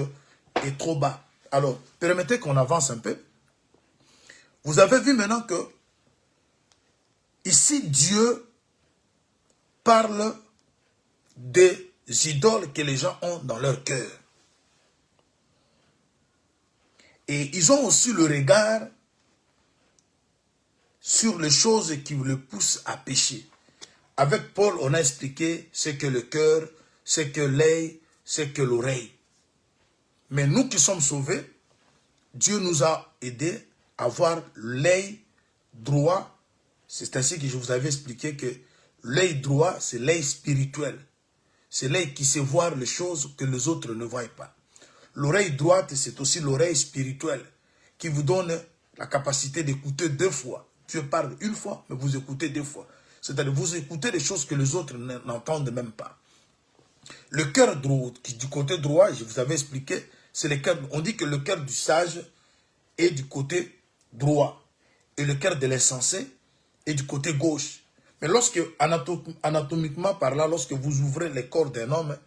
est trop bas. Alors, permettez qu'on avance un peu. Vous avez vu maintenant que ici, Dieu parle des idoles que les gens ont dans leur cœur. Et ils ont aussi le regard sur les choses qui le poussent à pécher. Avec Paul, on a expliqué ce que le cœur, ce que l'œil, ce que l'oreille. Mais nous qui sommes sauvés, Dieu nous a aidés à avoir l'œil droit. C'est ainsi que je vous avais expliqué que l'œil droit, c'est l'œil spirituel. C'est l'œil qui sait voir les choses que les autres ne voient pas. L'oreille droite, c'est aussi l'oreille spirituelle qui vous donne la capacité d'écouter 2 fois. Dieu parle 1 fois, mais vous écoutez 2 fois. C'est-à-dire vous écoutez des choses que les autres n'entendent même pas. Le cœur droit, du côté droit, je vous avais expliqué, c'est le cœur. On dit que le cœur du sage est du côté droit et le cœur de l'insensé est du côté gauche. Mais lorsque, anatomiquement parlant, lorsque vous ouvrez le corps d'un homme,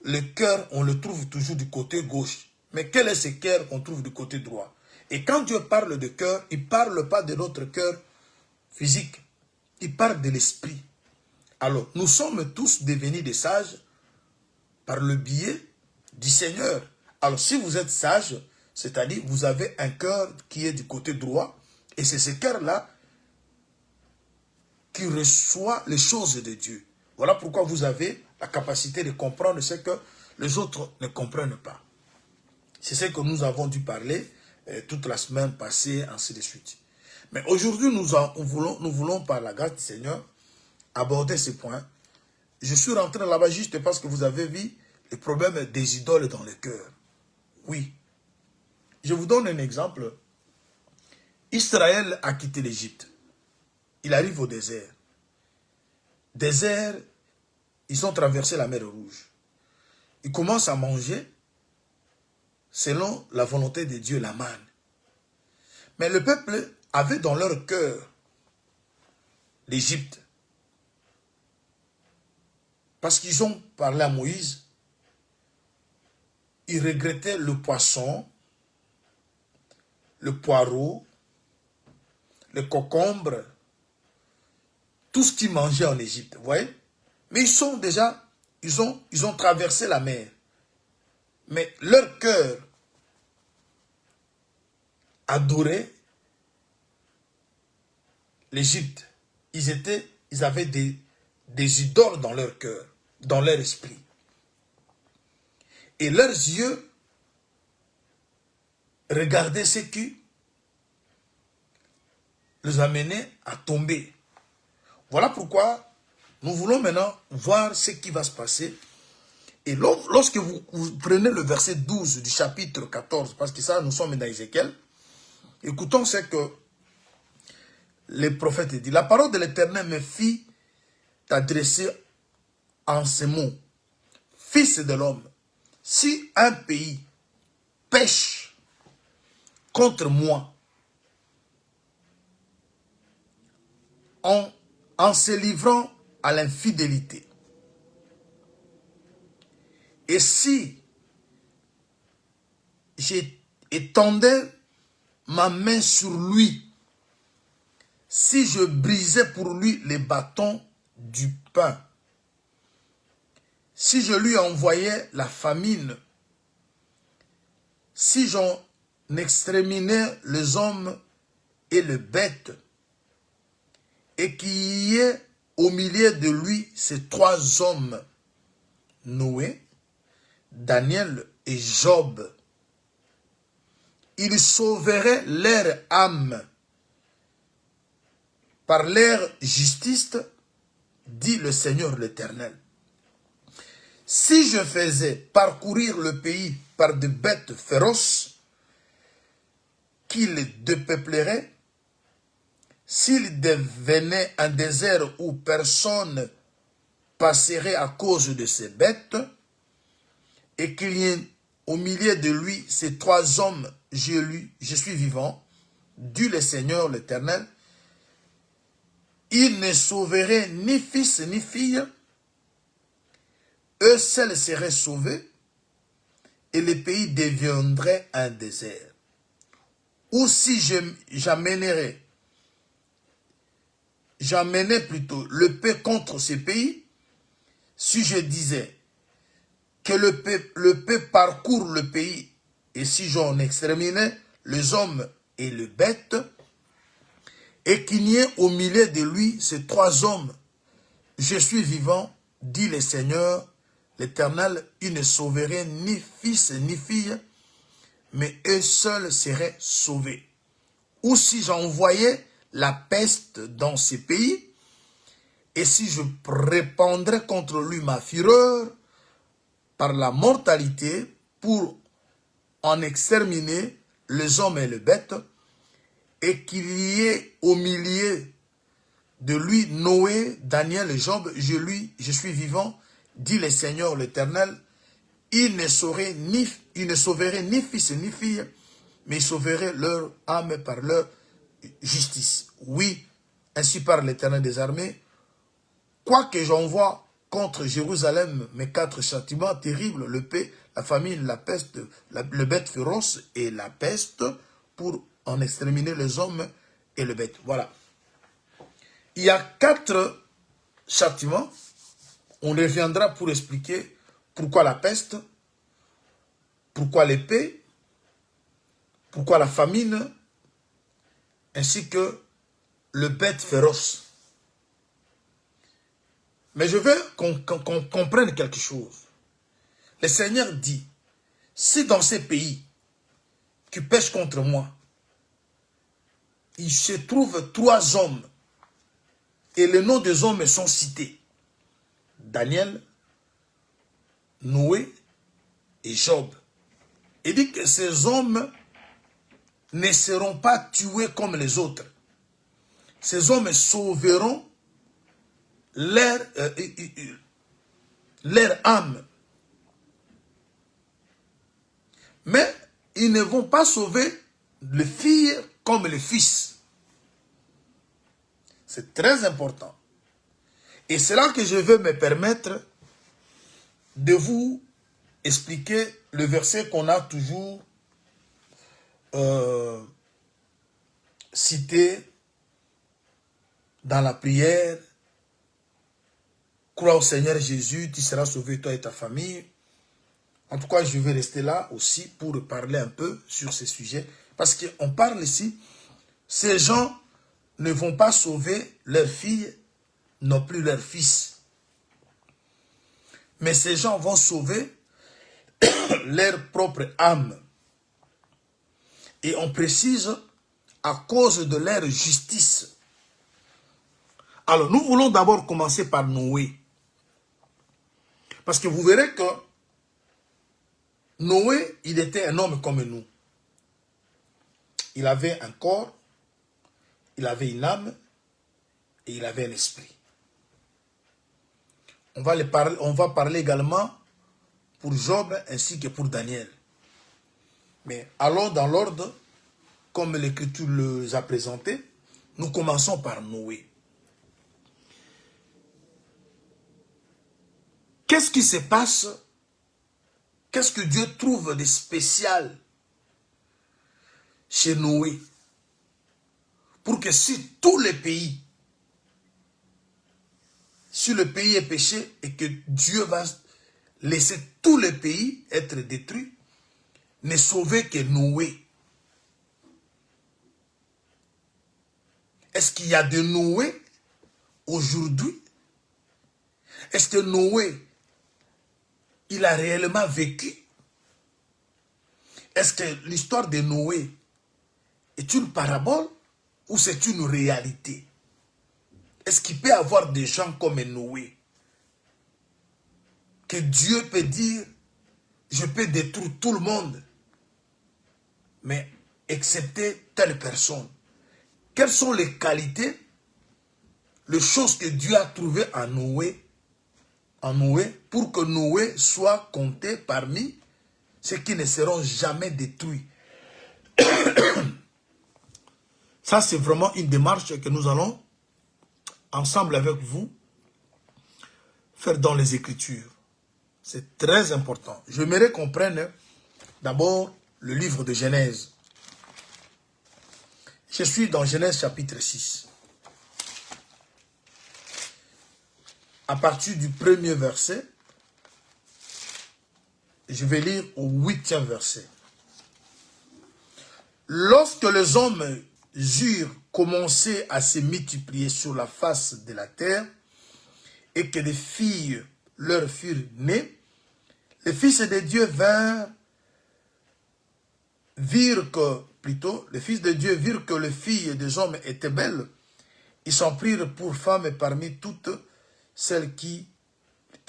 le cœur, on le trouve toujours du côté gauche. Mais quel est ce cœur qu'on trouve du côté droit? Et quand Dieu parle de cœur, il ne parle pas de notre cœur physique. Il parle de l'esprit. Alors, nous sommes tous devenus des sages par le biais du Seigneur. Alors, si vous êtes sage, c'est-à-dire vous avez un cœur qui est du côté droit, et c'est ce cœur-là qui reçoit les choses de Dieu. Voilà pourquoi vous avez la capacité de comprendre ce que les autres ne comprennent pas. C'est ce que nous avons dû parler toute la semaine passée, ainsi de suite. Mais aujourd'hui, nous voulons, par la grâce du Seigneur, aborder ce point. Je suis rentré là-bas juste parce que vous avez vu le problème des idoles dans le cœur. Oui. Je vous donne un exemple. Israël a quitté l'Égypte. Il arrive au désert. Désert, ils ont traversé la mer Rouge. Ils commencent à manger selon la volonté de Dieu, la manne. Mais le peuple avait dans leur cœur l'Égypte. Parce qu'ils ont parlé à Moïse, ils regrettaient le poisson, le poireau, le concombre, tout ce qu'ils mangeaient en Égypte, vous voyez? Mais ils sont déjà, ils ont traversé la mer. Mais leur cœur adorait l'Égypte. Ils avaient des idoles dans leur cœur, dans leur esprit. Et leurs yeux regardaient ce qui les amenait à tomber. Voilà pourquoi nous voulons maintenant voir ce qui va se passer. Et lorsque vous prenez le verset 12 du chapitre 14, parce que ça, nous sommes dans Ézéchiel, écoutons ce que le prophète dit. La parole de l'Éternel me fit t'adresser en ces mots. Fils de l'homme, si un pays pêche contre moi, en se livrant à l'infidélité, et si j'étendais ma main sur lui, si je brisais pour lui les bâtons du pain, si je lui envoyais la famine, si j'en exterminais les hommes et les bêtes, et qu'il y ait au milieu de lui ces trois hommes, Noé, Daniel et Job, ils sauveraient leur âme par leur justice, dit le Seigneur l'Éternel. Si je faisais parcourir le pays par des bêtes féroces, qu'ils dépeupleraient, s'il devenait un désert où personne passerait à cause de ces bêtes, et qu'il y ait au milieu de lui ces trois hommes, je suis vivant, dit le Seigneur l'Éternel, il ne sauverait ni fils ni fille, eux seuls seraient sauvés, et le pays deviendrait un désert. Ou si j'amènerais plutôt le paix contre ces pays, si je disais que le paix parcourt le pays, et si j'en exterminais les hommes et les bêtes, et qu'il n'y ait au milieu de lui ces trois hommes, je suis vivant, dit le Seigneur, l'Éternel, il ne sauverait ni fils ni fille, mais eux seuls seraient sauvés. Ou si j'envoyais la peste dans ces pays, et si je répandrais contre lui ma fureur par la mortalité pour en exterminer les hommes et les bêtes, et qu'il y ait au milieu de lui Noé, Daniel et Job, je suis vivant, dit le Seigneur l'Éternel, il ne sauverait ni fils ni fille, mais il sauverait leur âme par leur justice. Oui, ainsi parle l'Éternel des armées, quoique j'envoie contre Jérusalem mes 4 châtiments terribles, le paix, la famine, la peste, le bête féroce et la peste, pour en exterminer les hommes et les bêtes. Voilà. Il y a 4 châtiments. On reviendra pour expliquer pourquoi la peste, pourquoi l'épée, pourquoi la famine, ainsi que le bête féroce. Mais je veux qu'on comprenne quelque chose. Le Seigneur dit, si dans ces pays qui pêchent contre moi, il se trouve 3 hommes. Et les noms des hommes sont cités. Daniel, Noé et Job. Il dit que ces hommes ne seront pas tués comme les autres. Ces hommes sauveront leur âme. Mais ils ne vont pas sauver les filles comme les fils. C'est très important. Et c'est là que je veux me permettre de vous expliquer le verset qu'on a toujours cité dans la prière. Crois au Seigneur Jésus, tu seras sauvé toi et ta famille. En tout cas, je vais rester là aussi pour parler un peu sur ces sujets. Parce qu'on parle ici, ces gens ne vont pas sauver leurs filles, non plus leurs fils. Mais ces gens vont sauver leur propre âme. Et on précise à cause de leur justice. Alors, nous voulons d'abord commencer par Noé. Parce que vous verrez que Noé, il était un homme comme nous. Il avait un corps, il avait une âme et il avait un esprit. On va parler également pour Job ainsi que pour Daniel. Mais allons dans l'ordre, comme l'Écriture les a présentés. Nous commençons par Noé. Qu'est-ce qui se passe? Qu'est-ce que Dieu trouve de spécial chez Noé? Pour que si tous les pays, si le pays est péché et que Dieu va laisser tous les pays être détruits, ne sauver que Noé. Est-ce qu'il y a de Noé aujourd'hui? Est-ce que Noé, il a réellement vécu? Est-ce que l'histoire de Noé est une parabole ou c'est une réalité? Est-ce qu'il peut y avoir des gens comme Noé que Dieu peut dire, je peux détruire tout le monde, mais excepté telle personne? Quelles sont les qualités, les choses que Dieu a trouvées en Noé, pour que Noé soit compté parmi ceux qui ne seront jamais détruits? Ça, c'est vraiment une démarche que nous allons, ensemble avec vous, faire dans les Écritures. C'est très important. J'aimerais qu'on prenne d'abord le livre de Genèse. Je suis dans Genèse chapitre 6. À partir du 1er verset, je vais lire au 8e verset. Lorsque les hommes eurent commencé à se multiplier sur la face de la terre, et que des filles leur furent nées, les fils de Dieu virent que les filles des hommes étaient belles. Ils s'en prirent pour femmes parmi toutes celles qu'ils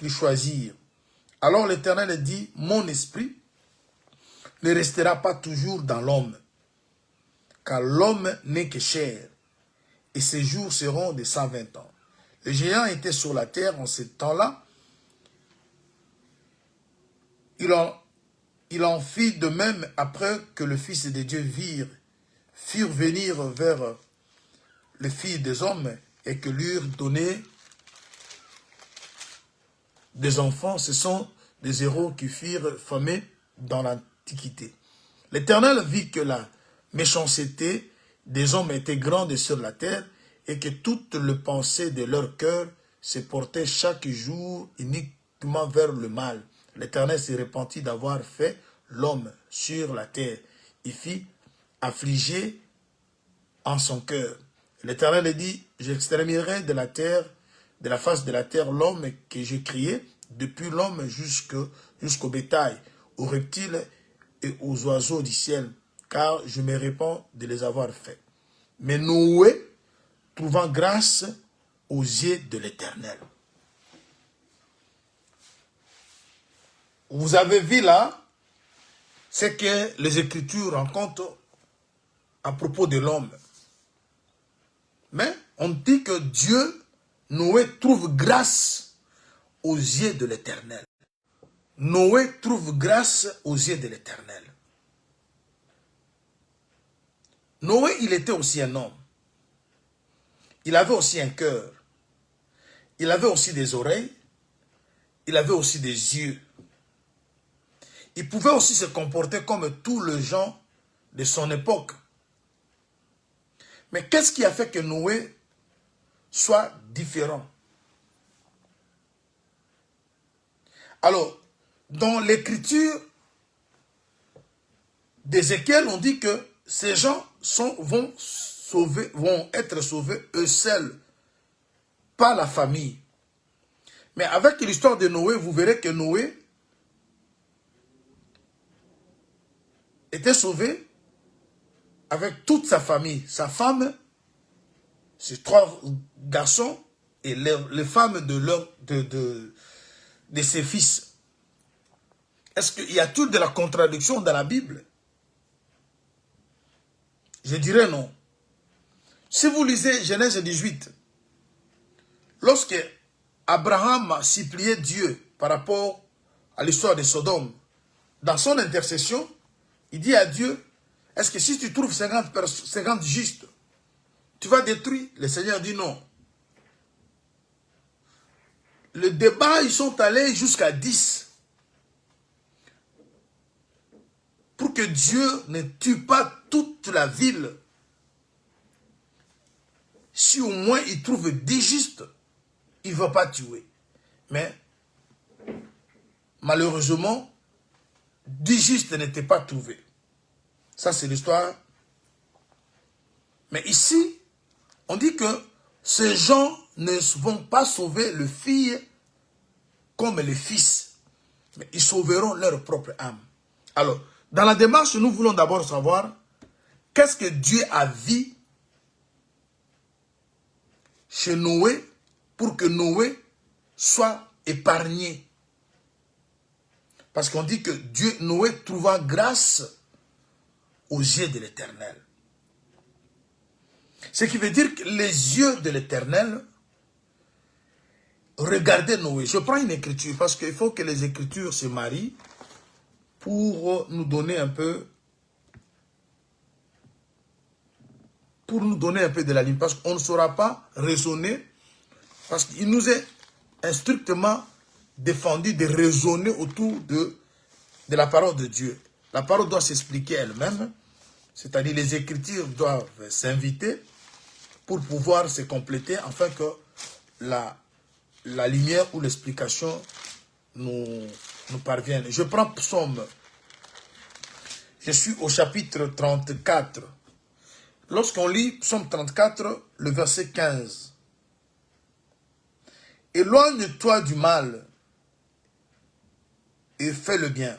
choisirent. Alors l'Éternel dit, mon esprit ne restera pas toujours dans l'homme, car l'homme n'est que chair, et ses jours seront de 120 ans. Les géants étaient sur la terre en ce temps-là. Il en fit de même après que le Fils de Dieu firent venir vers les filles des hommes et que lui donnaient des enfants. Ce sont des héros qui furent famés dans l'Antiquité. L'Éternel vit que la méchanceté des hommes était grande sur la terre et que toutes les pensées de leur cœur se portaient chaque jour uniquement vers le mal. L'Éternel se repentit d'avoir fait l'homme sur la terre. Il fit affliger en son cœur. L'Éternel dit, j'exterminerai de la terre, de la face de la terre, l'homme que j'ai créé, depuis l'homme jusqu'au bétail, aux reptiles et aux oiseaux du ciel, car je me répands de les avoir faits. Mais Noé, trouvant grâce aux yeux de l'Éternel. Vous avez vu là, c'est que les Écritures rencontrent à propos de l'homme. Mais on dit que Dieu, Noé, trouve grâce aux yeux de l'Éternel. Noé trouve grâce aux yeux de l'Éternel. Noé, il était aussi un homme. Il avait aussi un cœur. Il avait aussi des oreilles. Il avait aussi des yeux. Il pouvait aussi se comporter comme tous les gens de son époque. Mais qu'est-ce qui a fait que Noé soit différent? Alors, dans l'écriture d'Ézéchiel, on dit que ces gens vont être sauvés eux seuls, pas la famille. Mais avec l'histoire de Noé, vous verrez que Noé était sauvé avec toute sa famille, sa femme, ses 3 garçons et les femmes de ses fils. Est-ce qu'il y a toute de la contradiction dans la Bible? Je dirais non. Si vous lisez Genèse 18, lorsque Abraham a supplié Dieu par rapport à l'histoire de Sodome, dans son intercession, il dit à Dieu, est-ce que si tu trouves 50 justes, tu vas détruire? Le Seigneur dit non. Le débat, ils sont allés jusqu'à 10. Pour que Dieu ne tue pas toute la ville. Si au moins il trouve 10 justes, il ne va pas tuer. Mais, malheureusement, 10 justes n'étaient pas trouvés. Ça, c'est l'histoire. Mais ici, on dit que ces gens ne vont pas sauver le fils comme les fils. Mais ils sauveront leur propre âme. Alors, dans la démarche, nous voulons d'abord savoir qu'est-ce que Dieu a vu chez Noé pour que Noé soit épargné. Parce qu'on dit que Noé trouva grâce aux yeux de l'Éternel. Ce qui veut dire que les yeux de l'Éternel regardaient Noé. Je prends une écriture parce qu'il faut que les écritures se marient pour nous donner un peu de la ligne. Parce qu'on ne saura pas raisonner, parce qu'il nous est strictement défendu de raisonner autour de la parole de Dieu. La parole doit s'expliquer elle-même, c'est-à-dire les écritures doivent s'inviter pour pouvoir se compléter afin que la lumière ou l'explication nous parvienne. Je prends Psaume. Je suis au chapitre 34. Lorsqu'on lit Psaume 34, le verset 15. Éloigne-toi du mal et fais le bien.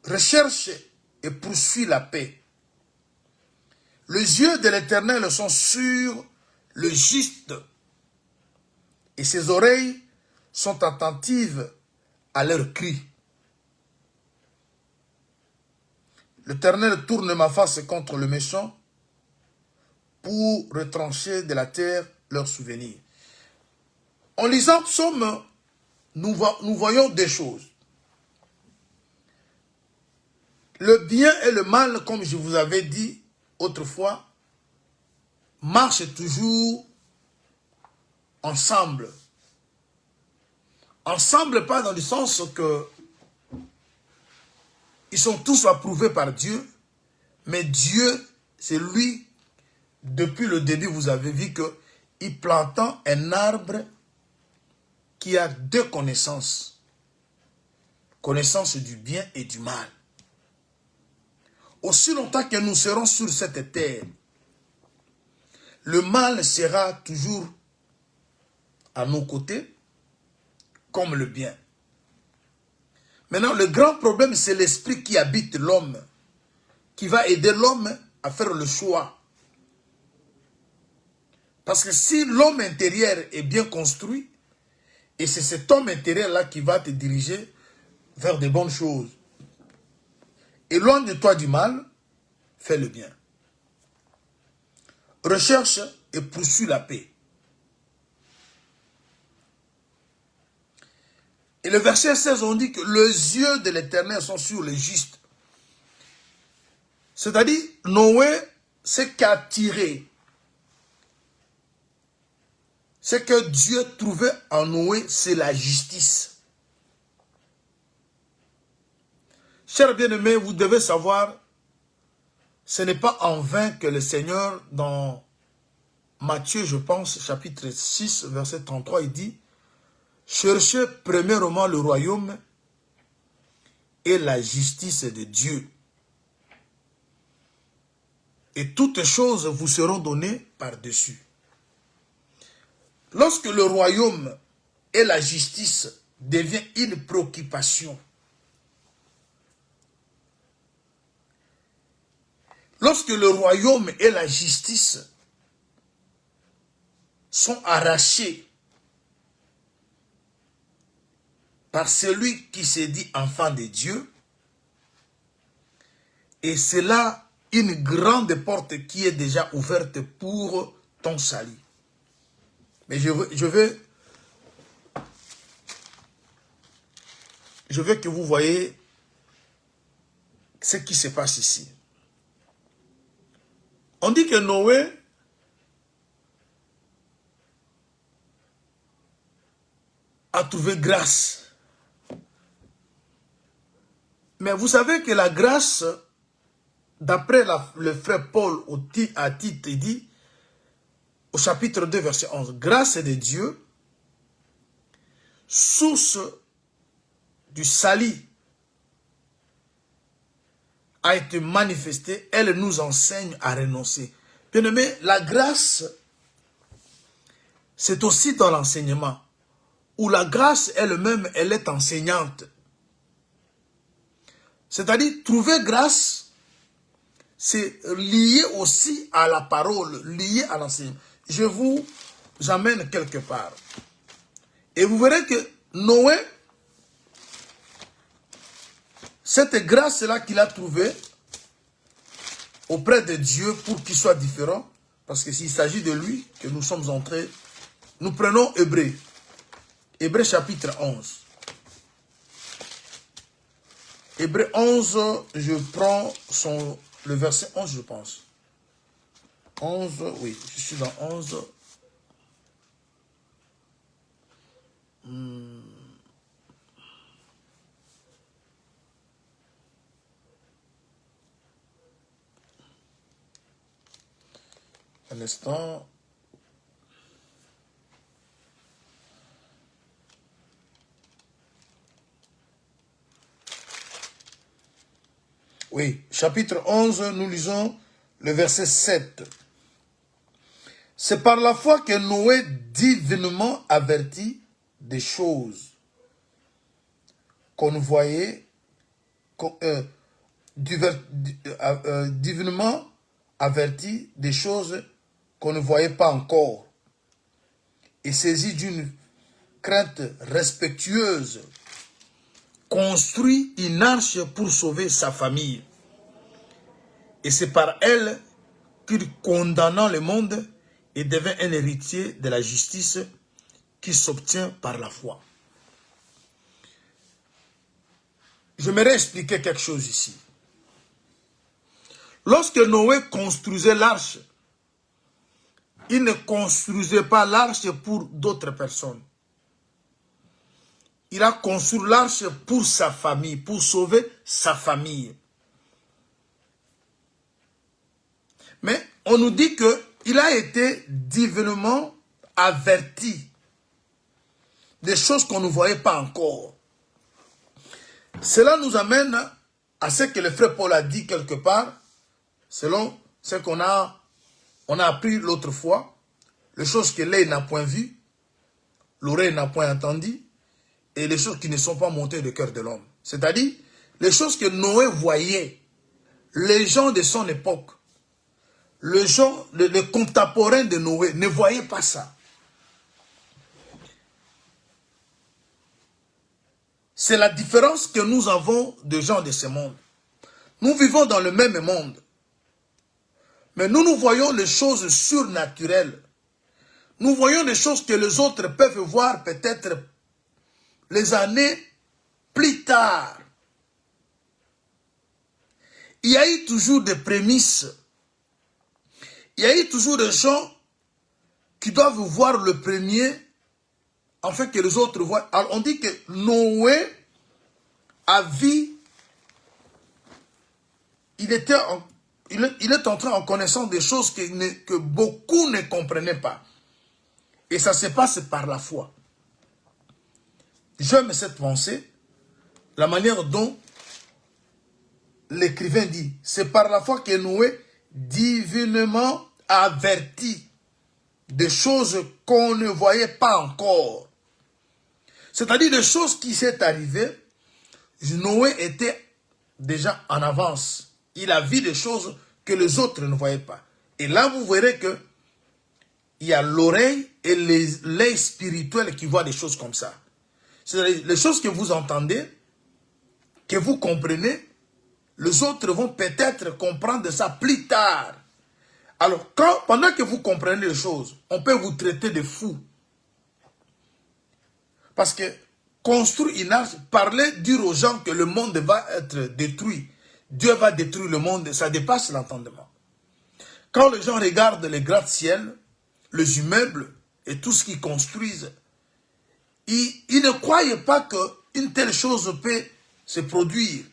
Recherche et poursuis la paix. Les yeux de l'Éternel sont sur le juste et ses oreilles sont attentives à leurs cris. L'Éternel tourne ma face contre le méchant pour retrancher de la terre leurs souvenirs. En lisant Psaume, nous voyons des choses. Le bien et le mal, comme je vous avais dit autrefois, marchent toujours ensemble. Ensemble, pas dans le sens que ils sont tous approuvés par Dieu, mais Dieu, c'est lui, depuis le début, vous avez vu qu'il plantant un arbre qui a 2 connaissances. Connaissance du bien et du mal. Aussi longtemps que nous serons sur cette terre, le mal sera toujours à nos côtés, comme le bien. Maintenant, le grand problème, c'est l'esprit qui habite l'homme, qui va aider l'homme à faire le choix. Parce que si l'homme intérieur est bien construit, et c'est cet homme intérieur-là qui va te diriger vers de bonnes choses. Et loin de toi du mal, fais le bien. Recherche et poursuis la paix. Et le verset 16, on dit que les yeux de l'Éternel sont sur les justes. C'est-à-dire, Noé, ce qui a attiré, ce que Dieu trouvait en Noé, c'est la justice. Chers bien-aimés, vous devez savoir, ce n'est pas en vain que le Seigneur, dans Matthieu, je pense, chapitre 6, verset 33, il dit, « Cherchez premièrement le royaume et la justice de Dieu. Et toutes choses vous seront données par-dessus. » Lorsque le royaume et la justice deviennent une préoccupation, lorsque le royaume et la justice sont arrachés par celui qui se dit enfant de Dieu, et c'est là une grande porte qui est déjà ouverte pour ton salut. Mais je veux que vous voyez ce qui se passe ici. On dit que Noé a trouvé grâce. Mais vous savez que la grâce, d'après le frère Paul à Tite, il dit, au chapitre 2, verset 11, « Grâce de Dieu, source du salut, a été manifestée, elle nous enseigne à renoncer. » Bien-aimé, la grâce, c'est aussi dans l'enseignement, où la grâce elle-même, elle est enseignante. C'est-à-dire, trouver grâce, c'est lié aussi à la parole, lié à l'enseignement. Je vous amène quelque part. Et vous verrez que Noé, cette grâce-là qu'il a trouvée auprès de Dieu pour qu'il soit différent, parce que s'il s'agit de lui que nous sommes entrés, nous prenons Hébreux. Hébreux chapitre 11. Hébreux 11, je prends le verset 11, je pense. 11, oui, je suis dans 11. Un instant. Oui, chapitre 11, nous lisons le verset 7. C'est par la foi que Noé, divinement averti des choses qu'on ne voyait, divinement averti des choses qu'on ne voyait pas encore, et saisi d'une crainte respectueuse, construit une arche pour sauver sa famille. Et c'est par elle qu'il, condamnant le monde, et devint un héritier de la justice qui s'obtient par la foi. J'aimerais expliquer quelque chose ici. Lorsque Noé construisait l'arche, il ne construisait pas l'arche pour d'autres personnes. Il a construit l'arche pour sa famille, pour sauver sa famille. Mais on nous dit qu'il a été divinement averti des choses qu'on ne voyait pas encore. Cela nous amène à ce que le frère Paul a dit quelque part, selon ce qu'on a appris l'autre fois, les choses que l'œil n'a point vues, l'oreille n'a point entendu, et les choses qui ne sont pas montées du cœur de l'homme. C'est-à-dire, les choses que Noé voyait, les gens de son époque, les contemporains de Noé ne voyaient pas ça. C'est la différence que nous avons de gens de ce monde. Nous vivons dans le même monde. Mais nous voyons les choses surnaturelles. Nous voyons les choses que les autres peuvent voir peut-être les années plus tard. Il y a eu toujours des prémices. Il y a eu toujours des gens qui doivent voir le premier afin que les autres voient. Alors on dit que Noé a vu, il est entré en connaissance des choses que beaucoup ne comprenaient pas. Et ça se passe par la foi. J'aime cette pensée, la manière dont l'écrivain dit, c'est par la foi que Noé, divinement averti des choses qu'on ne voyait pas encore. C'est-à-dire des choses qui s'est arrivées, Noé était déjà en avance. Il a vu des choses que les autres ne voyaient pas. Et là, vous verrez que il y a l'oreille et l'œil spirituel qui voient des choses comme ça. C'est-à-dire les choses que vous entendez, que vous comprenez, les autres vont peut-être comprendre ça plus tard. Alors, pendant que vous comprenez les choses, on peut vous traiter de fou. Parce que construire une arche, parler, dire aux gens que le monde va être détruit, Dieu va détruire le monde, ça dépasse l'entendement. Quand les gens regardent les gratte-ciel, les immeubles et tout ce qu'ils construisent, ils ne croyaient pas qu'une telle chose peut se produire.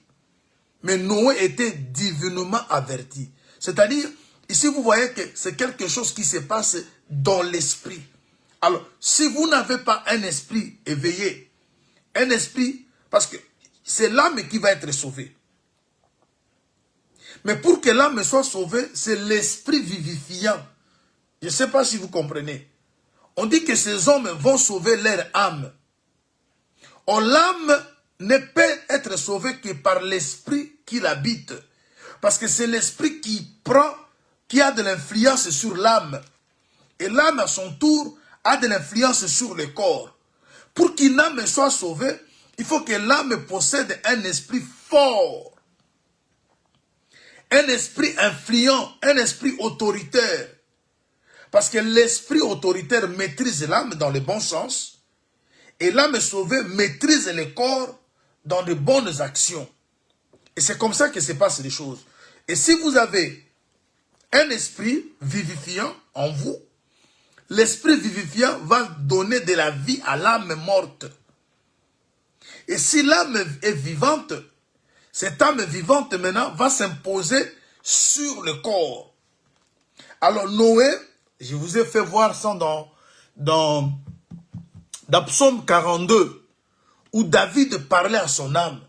Mais Noé était divinement averti. C'est-à-dire, ici vous voyez que c'est quelque chose qui se passe dans l'esprit. Alors, si vous n'avez pas un esprit éveillé, un esprit, parce que c'est l'âme qui va être sauvée. Mais pour que l'âme soit sauvée, c'est l'esprit vivifiant. Je ne sais pas si vous comprenez. On dit que ces hommes vont sauver leur âme. Or, l'âme ne peut être sauvée que par l'esprit qui l'habite. Parce que c'est l'esprit qui a de l'influence sur l'âme. Et l'âme, à son tour, a de l'influence sur le corps. Pour qu'une âme soit sauvée, il faut que l'âme possède un esprit fort. Un esprit influent, un esprit autoritaire. Parce que l'esprit autoritaire maîtrise l'âme dans le bon sens. Et l'âme sauvée maîtrise le corps dans de bonnes actions. Et c'est comme ça que se passent les choses. Et si vous avez un esprit vivifiant en vous, l'esprit vivifiant va donner de la vie à l'âme morte. Et si l'âme est vivante, cette âme vivante maintenant va s'imposer sur le corps. Alors Noé, je vous ai fait voir ça dans Psaume 42, où David parlait à son âme.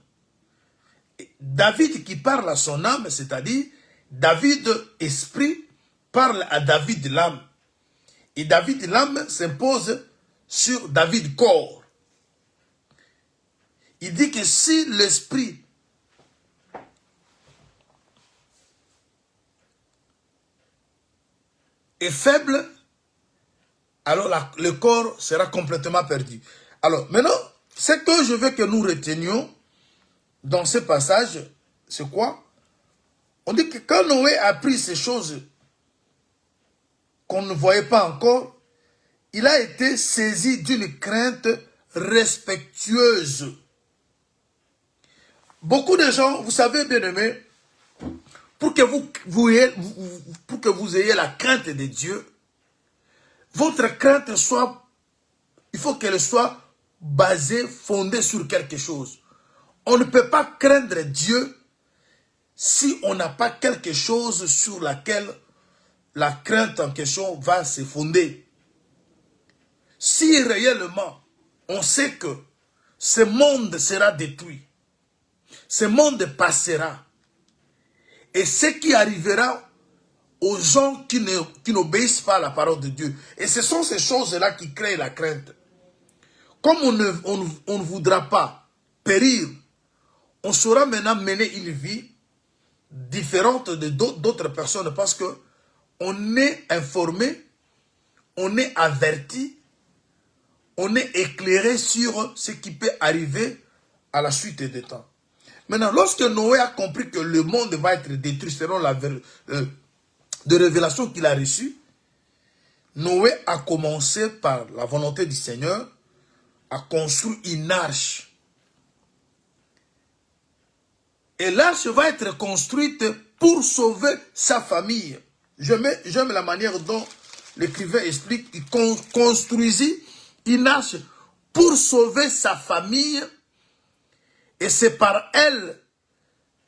David qui parle à son âme, c'est-à-dire David esprit parle à David l'âme. Et David l'âme s'impose sur David corps. Il dit que si l'esprit est faible, alors le corps sera complètement perdu. Alors maintenant, ce que je veux que nous retenions dans ce passage, c'est quoi? On dit que quand Noé a appris ces choses qu'on ne voyait pas encore, il a été saisi d'une crainte respectueuse. Beaucoup de gens, vous savez bien aimé, pour que vous ayez la crainte de Dieu, votre crainte soit, il faut qu'elle soit basée, fondée sur quelque chose. On ne peut pas craindre Dieu si on n'a pas quelque chose sur laquelle la crainte en question va se fonder. Si réellement on sait que ce monde sera détruit, ce monde passera, et ce qui arrivera aux gens qui n'obéissent pas à la parole de Dieu. Et ce sont ces choses-là qui créent la crainte. Comme on ne voudra pas périr, on saura maintenant mener une vie différente de d'autres personnes parce que on est informé, on est averti, on est éclairé sur ce qui peut arriver à la suite des temps. Maintenant, lorsque Noé a compris que le monde va être détruit selon la de révélation qu'il a reçue, Noé a commencé par la volonté du Seigneur à construire une arche. Et l'arche va être construite pour sauver sa famille. J'aime la manière dont l'écrivain explique qu'il construisit une arche pour sauver sa famille. Et c'est par elle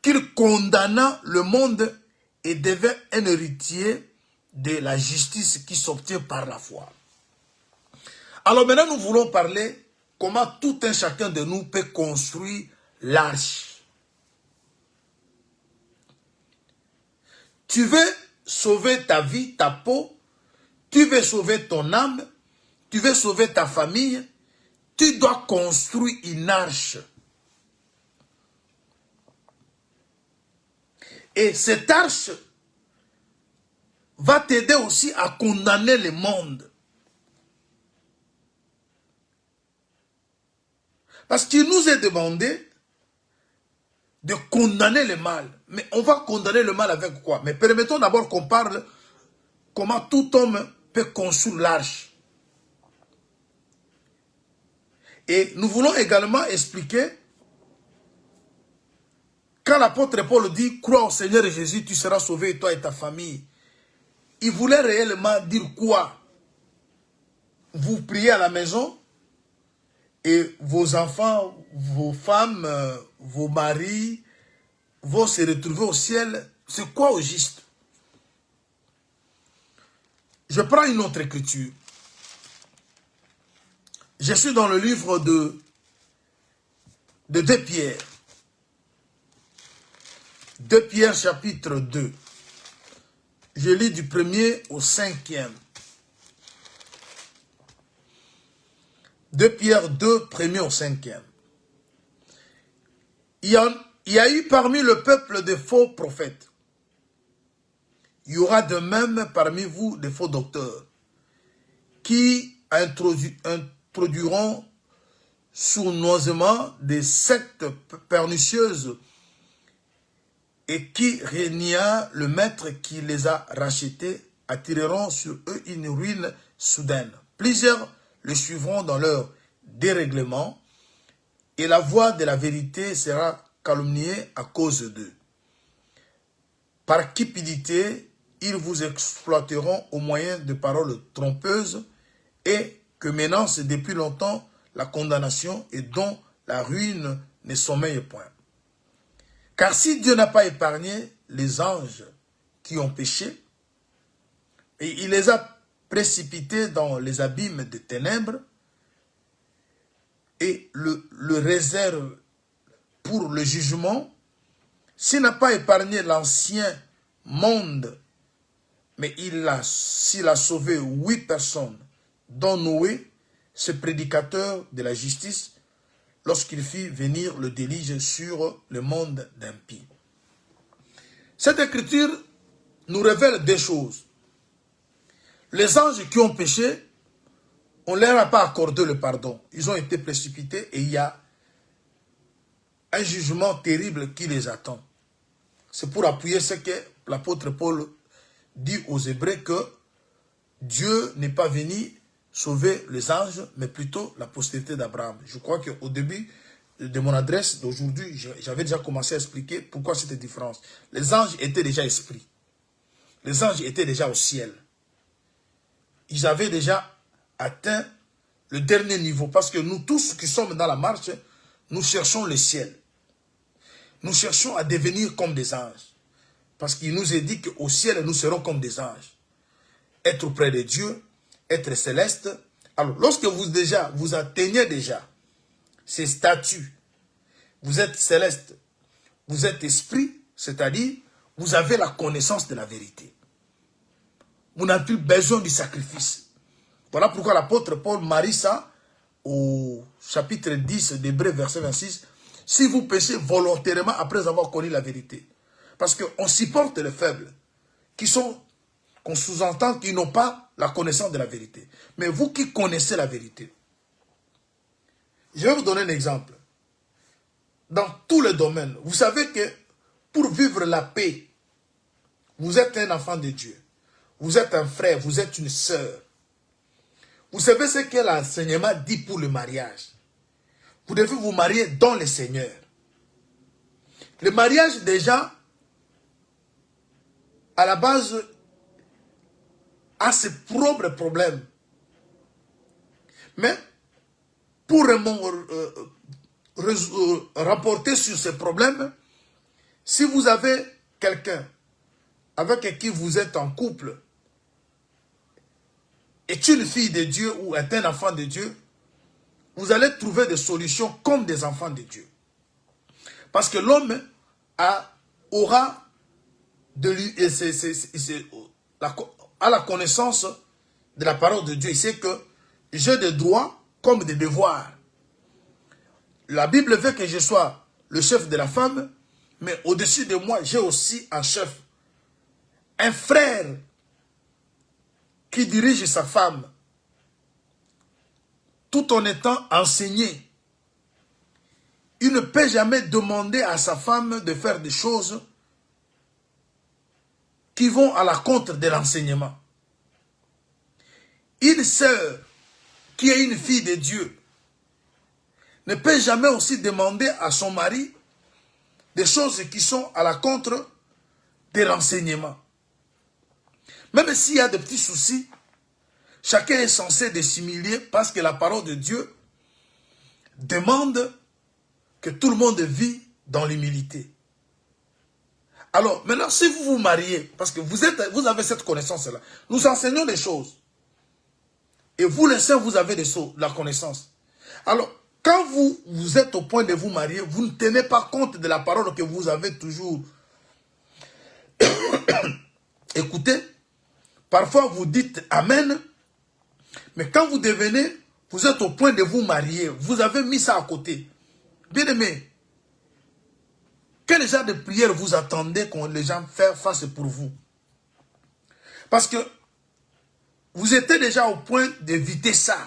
qu'il condamna le monde et devint un héritier de la justice qui s'obtient par la foi. Alors maintenant, nous voulons parler comment tout un chacun de nous peut construire l'arche. Tu veux sauver ta vie, ta peau, tu veux sauver ton âme, tu veux sauver ta famille, tu dois construire une arche. Et cette arche va t'aider aussi à condamner le monde. Parce qu'il nous est demandé de condamner le mal. Mais on va condamner le mal avec quoi? Mais permettons d'abord qu'on parle comment tout homme peut construire l'arche. Et nous voulons également expliquer, quand l'apôtre Paul dit « Crois au Seigneur Jésus, tu seras sauvé, toi et ta famille », il voulait réellement dire quoi? Vous priez à la maison et vos enfants, vos femmes, vos maris vont se retrouver au ciel. C'est quoi au juste? Je prends une autre écriture. Je suis dans le livre de 2 Pierre. 2 Pierre chapitre 2. Je lis du 1er au 5e. 2 Pierre 2, 1er au 5e. Il y a eu parmi le peuple de faux prophètes. Il y aura de même parmi vous des faux docteurs qui introduiront sournoisement des sectes pernicieuses et qui, régnant le maître qui les a rachetés, attireront sur eux une ruine soudaine. Plusieurs le suivront dans leur dérèglement et la voie de la vérité sera calomniée à cause d'eux. Par cupidité, ils vous exploiteront au moyen de paroles trompeuses et que menacent depuis longtemps la condamnation et dont la ruine ne sommeille point. Car si Dieu n'a pas épargné les anges qui ont péché, et il les a précipités dans les abîmes des ténèbres, et le réserve pour le jugement, s'il n'a pas épargné l'ancien monde, mais s'il a sauvé 8 personnes, dont Noé, ce prédicateur de la justice, lorsqu'il fit venir le déluge sur le monde d'impies. Cette écriture nous révèle 2 choses. Les anges qui ont péché, on ne leur a pas accordé le pardon. Ils ont été précipités et il y a un jugement terrible qui les attend. C'est pour appuyer ce que l'apôtre Paul dit aux Hébreux, que Dieu n'est pas venu sauver les anges, mais plutôt la postérité d'Abraham. Je crois qu'au début de mon adresse d'aujourd'hui, j'avais déjà commencé à expliquer pourquoi cette différence. Les anges étaient déjà esprits. Les anges étaient déjà au ciel. Ils avaient déjà atteint le dernier niveau. Parce que nous tous qui sommes dans la marche, nous cherchons le ciel. Nous cherchons à devenir comme des anges. Parce qu'il nous est dit qu'au ciel, nous serons comme des anges. Être auprès de Dieu, être céleste. Alors, lorsque vous atteignez déjà ces statuts, vous êtes céleste, vous êtes esprit, c'est-à-dire, vous avez la connaissance de la vérité. Vous n'avez plus besoin du sacrifice. Voilà pourquoi l'apôtre Paul marie ça au chapitre 10 d'Hébreux, verset 26. Si vous péchez volontairement après avoir connu la vérité. Parce qu'on supporte les faibles, qui sont qu'on sous-entend qu'ils n'ont pas la connaissance de la vérité. Mais vous qui connaissez la vérité, je vais vous donner un exemple. Dans tous les domaines, vous savez que pour vivre la paix, vous êtes un enfant de Dieu. Vous êtes un frère, vous êtes une sœur. Vous savez ce que l'enseignement dit pour le mariage. Vous devez vous marier dans le Seigneur. Le mariage, déjà, à la base, a ses propres problèmes. Mais, pour rapporter sur ces problèmes, si vous avez quelqu'un avec qui vous êtes en couple, est une fille de Dieu ou est un enfant de Dieu, vous allez trouver des solutions comme des enfants de Dieu. Parce que l'homme aura la connaissance de la parole de Dieu. Il sait que j'ai des droits comme des devoirs. La Bible veut que je sois le chef de la femme, mais au-dessus de moi, j'ai aussi un chef, un frère qui dirige sa femme, tout en étant enseigné. Il ne peut jamais demander à sa femme de faire des choses qui vont à la contre de l'enseignement. Une sœur qui est une fille de Dieu ne peut jamais aussi demander à son mari des choses qui sont à la contre de l'enseignement. Même s'il y a des petits soucis, chacun est censé dissimuler parce que la parole de Dieu demande que tout le monde vit dans l'humilité. Alors, maintenant, si vous vous mariez, parce que vous avez cette connaissance-là, nous enseignons des choses. Et vous, les sœurs, vous avez la connaissance. Alors, quand vous êtes au point de vous marier, vous ne tenez pas compte de la parole que vous avez toujours écoutée. Parfois, vous dites Amen. Mais quand vous êtes au point de vous marier, vous avez mis ça à côté. Bien aimé, quel genre de prière vous attendez que les gens fassent pour vous? Parce que vous étiez déjà au point d'éviter ça.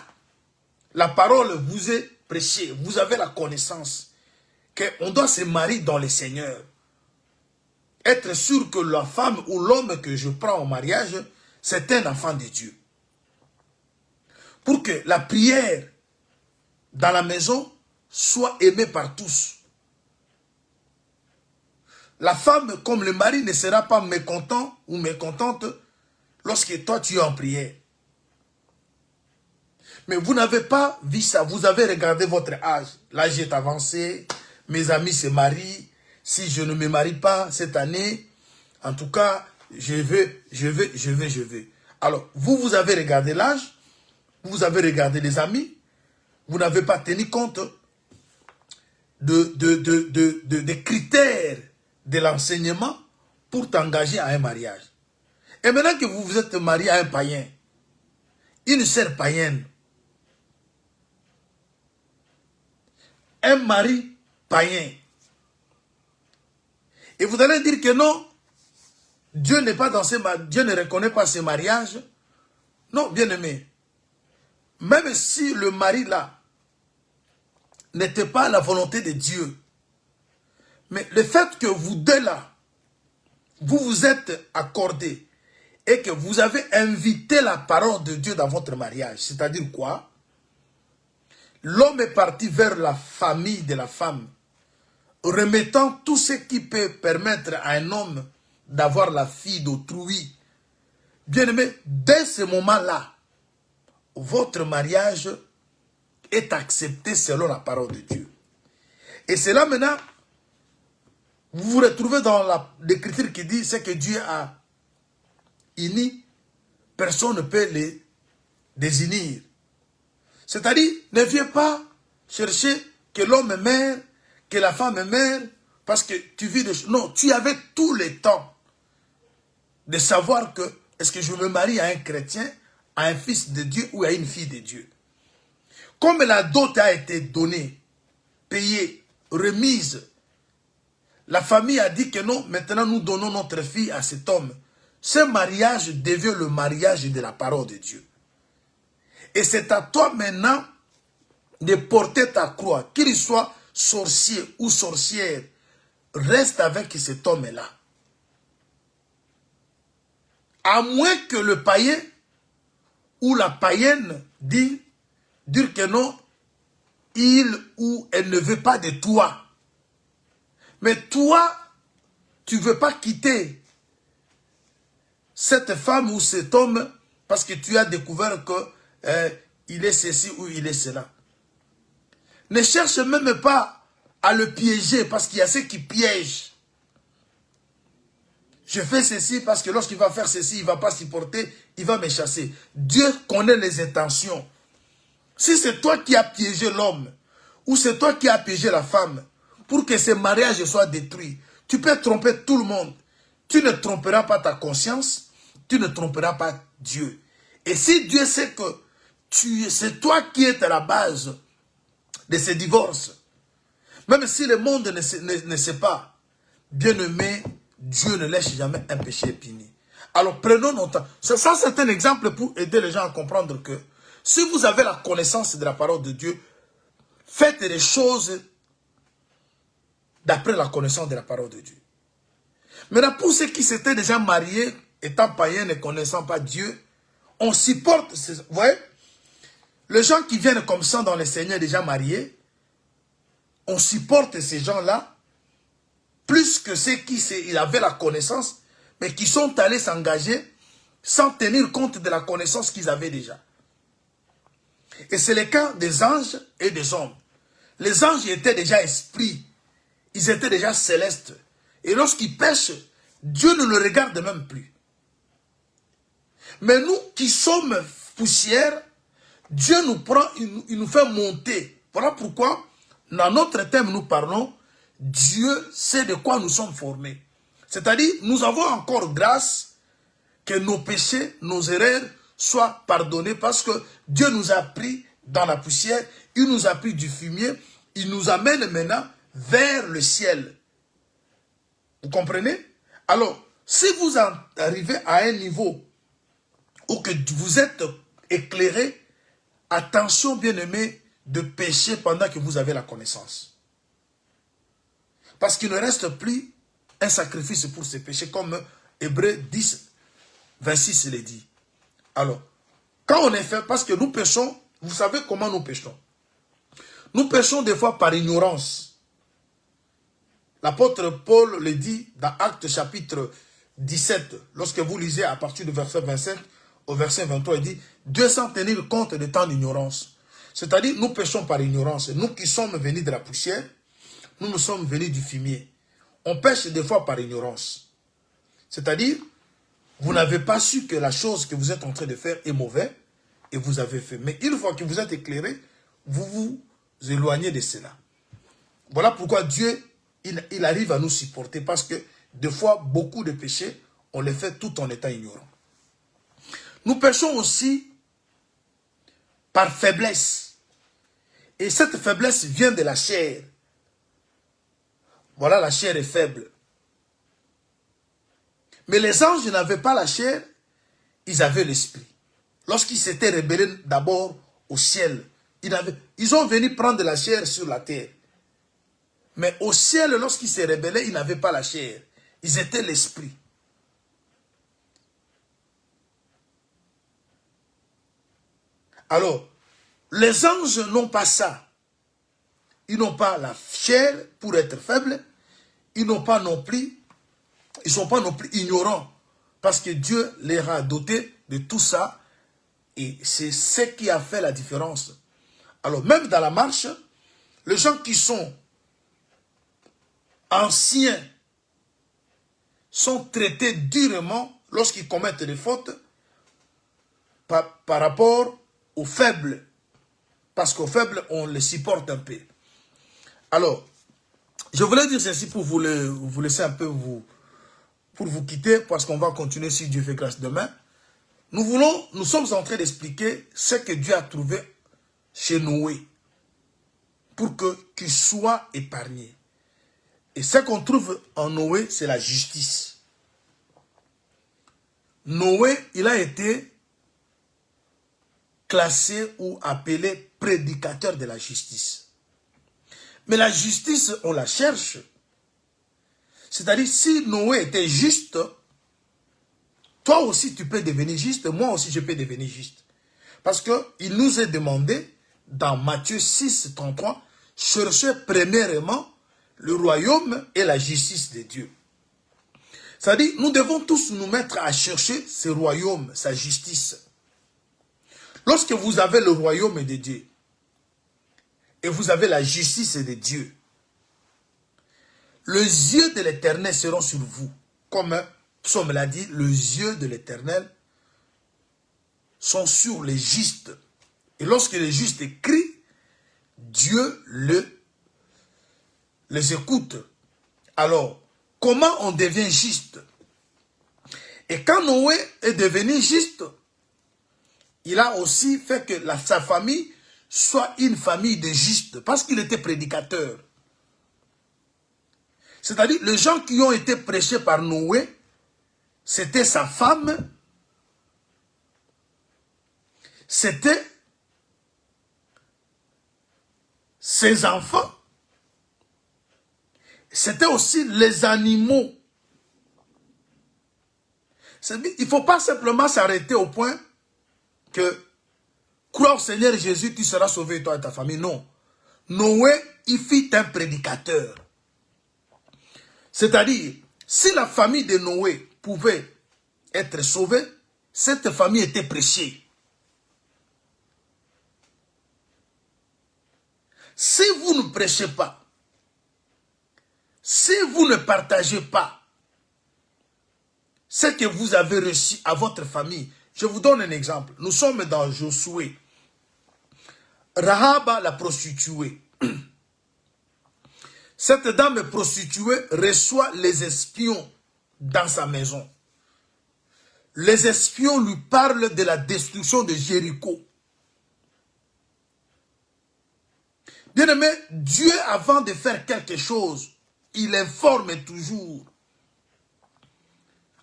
La parole vous est prêchée, vous avez la connaissance qu'on doit se marier dans le Seigneur. Être sûr que la femme ou l'homme que je prends au mariage, c'est un enfant de Dieu. Pour que la prière dans la maison soit aimée par tous. La femme, comme le mari, ne sera pas mécontent ou mécontente lorsque toi tu es en prière. Mais vous n'avez pas vu ça. Vous avez regardé votre âge. L'âge est avancé. Mes amis se marient. Si je ne me marie pas cette année, en tout cas, je vais. Alors, vous avez regardé l'âge. Vous avez regardé les amis. Vous n'avez pas tenu compte des critères de l'enseignement pour t'engager à un mariage. Et maintenant que vous vous êtes marié à un païen, une sœur païenne, un mari païen, et vous allez dire que non, Dieu n'est pas dans Dieu ne reconnaît pas ces mariages. Non, bien aimé, même si le mari là n'était pas la volonté de Dieu, mais le fait que vous deux là, vous vous êtes accordés et que vous avez invité la parole de Dieu dans votre mariage, c'est-à-dire quoi? L'homme est parti vers la famille de la femme, remettant tout ce qui peut permettre à un homme d'avoir la fille d'autrui. Bien aimé, dès ce moment-là, votre mariage est accepté selon la parole de Dieu. Et c'est là maintenant, vous vous retrouvez dans l'écriture qui dit ce que Dieu a uni, personne ne peut les désunir. C'est-à-dire, ne viens pas chercher que l'homme meure, que la femme meure, parce que tu vis de choses. Non, tu avais tout le temps de savoir que est-ce que je me marie à un chrétien, à un fils de Dieu ou à une fille de Dieu. Comme la dot a été donnée, payée, remise, la famille a dit que non, maintenant nous donnons notre fille à cet homme. ce mariage devient le mariage de la parole de Dieu. Et c'est à toi maintenant de porter ta croix, qu'il soit sorcier ou sorcière, reste avec cet homme-là. À moins que le païen ou la païenne dise que non, il ou elle ne veut pas de toi. Mais toi, tu ne veux pas quitter cette femme ou cet homme parce que tu as découvert qu'il est ceci ou il est cela. Ne cherche même pas à le piéger parce qu'il y a ceux qui piègent. Je fais ceci parce que lorsqu'il va faire ceci, il ne va pas supporter, il va me chasser. Dieu connaît les intentions. Si c'est toi qui as piégé l'homme, ou c'est toi qui as piégé la femme, pour que ce mariage soit détruit, tu peux tromper tout le monde. Tu ne tromperas pas ta conscience, tu ne tromperas pas Dieu. Et si Dieu sait que c'est toi qui es à la base de ce divorce, même si le monde ne sait pas, bien-aimé, Dieu ne laisse jamais un péché puni. Alors prenons notre temps. Ça, c'est un exemple pour aider les gens à comprendre que si vous avez la connaissance de la parole de Dieu, faites les choses d'après la connaissance de la parole de Dieu. Maintenant, pour ceux qui s'étaient déjà mariés, étant païens, ne connaissant pas Dieu, on supporte, vous voyez, les gens qui viennent comme ça dans les Seigneurs déjà mariés, on supporte ces gens-là, plus que ceux qui avaient la connaissance, mais qui sont allés s'engager sans tenir compte de la connaissance qu'ils avaient déjà. Et c'est le cas des anges et des hommes. Les anges étaient déjà esprits, ils étaient déjà célestes. Et lorsqu'ils pêchent, Dieu ne le regarde même plus. Mais nous qui sommes poussière, Dieu nous prend, il nous fait monter. Voilà pourquoi, dans notre thème, nous parlons, Dieu sait de quoi nous sommes formés. C'est-à-dire, nous avons encore grâce que nos péchés, nos erreurs soient pardonnés parce que Dieu nous a pris dans la poussière, il nous a pris du fumier, il nous amène maintenant vers le ciel. Vous comprenez? Alors, si vous arrivez à un niveau où que vous êtes éclairé, attention bien-aimé de pécher pendant que vous avez la connaissance. Parce qu'il ne reste plus un sacrifice pour ces péchés, comme Hébreux 10, 26 le dit. Alors, quand on est fait, parce que nous péchons, vous savez comment nous péchons. Nous péchons des fois par ignorance. L'apôtre Paul le dit dans Actes chapitre 17, lorsque vous lisez à partir du verset 25 au verset 23, il dit « Dieu sans tenir compte de tant d'ignorance ». C'est-à-dire, nous péchons par ignorance. Nous qui sommes venus de la poussière, nous sommes venus du fumier. On pêche des fois par ignorance. C'est-à-dire, vous n'avez pas su que la chose que vous êtes en train de faire est mauvaise et vous avez fait. Mais une fois que vous êtes éclairé, vous vous éloignez de cela. Voilà pourquoi Dieu, il arrive à nous supporter parce que des fois, beaucoup de péchés, on les fait tout en étant ignorants. Nous péchons aussi par faiblesse. Et cette faiblesse vient de la chair. Voilà, la chair est faible. Mais les anges n'avaient pas la chair, ils avaient l'esprit. Lorsqu'ils s'étaient rebellés d'abord au ciel, ils ont venu prendre la chair sur la terre. Mais au ciel, lorsqu'ils se rebellaient, ils n'avaient pas la chair. Ils étaient l'esprit. Alors, les anges n'ont pas ça. Ils n'ont pas la chair pour être faibles. Ils n'ont pas non plus, ils ne sont pas non plus ignorants. Parce que Dieu les a dotés de tout ça. Et c'est ce qui a fait la différence. Alors, même dans la marche, les gens qui sont anciens sont traités durement lorsqu'ils commettent des fautes par rapport aux faibles. Parce qu'aux faibles, on les supporte un peu. Alors, je voulais dire ceci pour vous laisser un peu pour vous quitter, parce qu'on va continuer si Dieu fait grâce demain. Nous sommes en train d'expliquer ce que Dieu a trouvé chez Noé pour qu'il soit épargné. Et ce qu'on trouve en Noé, c'est la justice. Noé, il a été classé ou appelé prédicateur de la justice. Mais la justice, on la cherche. C'est-à-dire, si Noé était juste, toi aussi tu peux devenir juste, moi aussi je peux devenir juste. Parce qu'il nous est demandé, dans Matthieu 6, 33, cherchez premièrement le royaume et la justice de Dieu. C'est-à-dire, nous devons tous nous mettre à chercher ce royaume, sa justice. Lorsque vous avez le royaume de Dieu, et vous avez la justice de Dieu, les yeux de l'Éternel seront sur vous. Comme Psaume l'a dit, les yeux de l'Éternel sont sur les justes. Et lorsque les justes crient, Dieu les écoute. Alors, comment on devient juste? Et quand Noé est devenu juste, il a aussi fait que sa famille soit une famille de justes, parce qu'il était prédicateur. C'est-à-dire, les gens qui ont été prêchés par Noé, c'était sa femme, c'était ses enfants, c'était aussi les animaux. Il ne faut pas simplement s'arrêter au point que crois au Seigneur Jésus, tu seras sauvé, toi et ta famille. Non. Noé, il fut un prédicateur. C'est-à-dire, si la famille de Noé pouvait être sauvée, cette famille était prêchée. Si vous ne prêchez pas, si vous ne partagez pas ce que vous avez reçu à votre famille, je vous donne un exemple. Nous sommes dans Josué. Rahab, la prostituée. Cette dame prostituée reçoit les espions dans sa maison. Les espions lui parlent de la destruction de Jéricho. Bien-aimé, Dieu, avant de faire quelque chose, il informe toujours.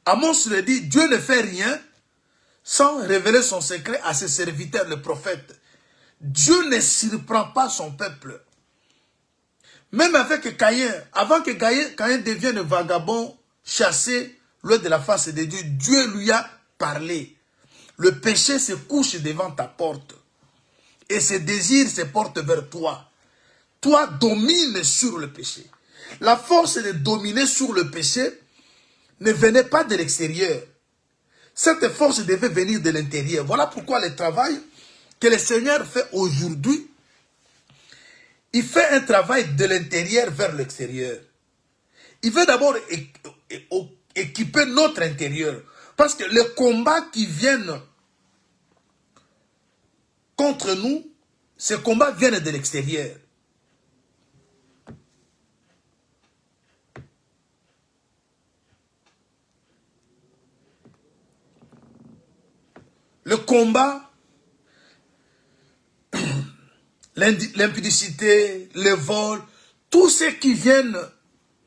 Amos le dit, Dieu ne fait rien sans révéler son secret à ses serviteurs, le prophète. Dieu ne surprend pas son peuple. Même avec Caïn, avant que Caïn devienne vagabond, chassé, loin de la face de Dieu, Dieu lui a parlé. Le péché se couche devant ta porte. Et ses désirs se portent vers toi. Toi, domine sur le péché. La force de dominer sur le péché ne venait pas de l'extérieur. Cette force devait venir de l'intérieur. Voilà pourquoi le travail que le Seigneur fait aujourd'hui, il fait un travail de l'intérieur vers l'extérieur. Il veut d'abord équiper notre intérieur. Parce que les combats qui viennent contre nous, ces combats viennent de l'extérieur. Le combat, l'impudicité, le vol, tous ceux qui viennent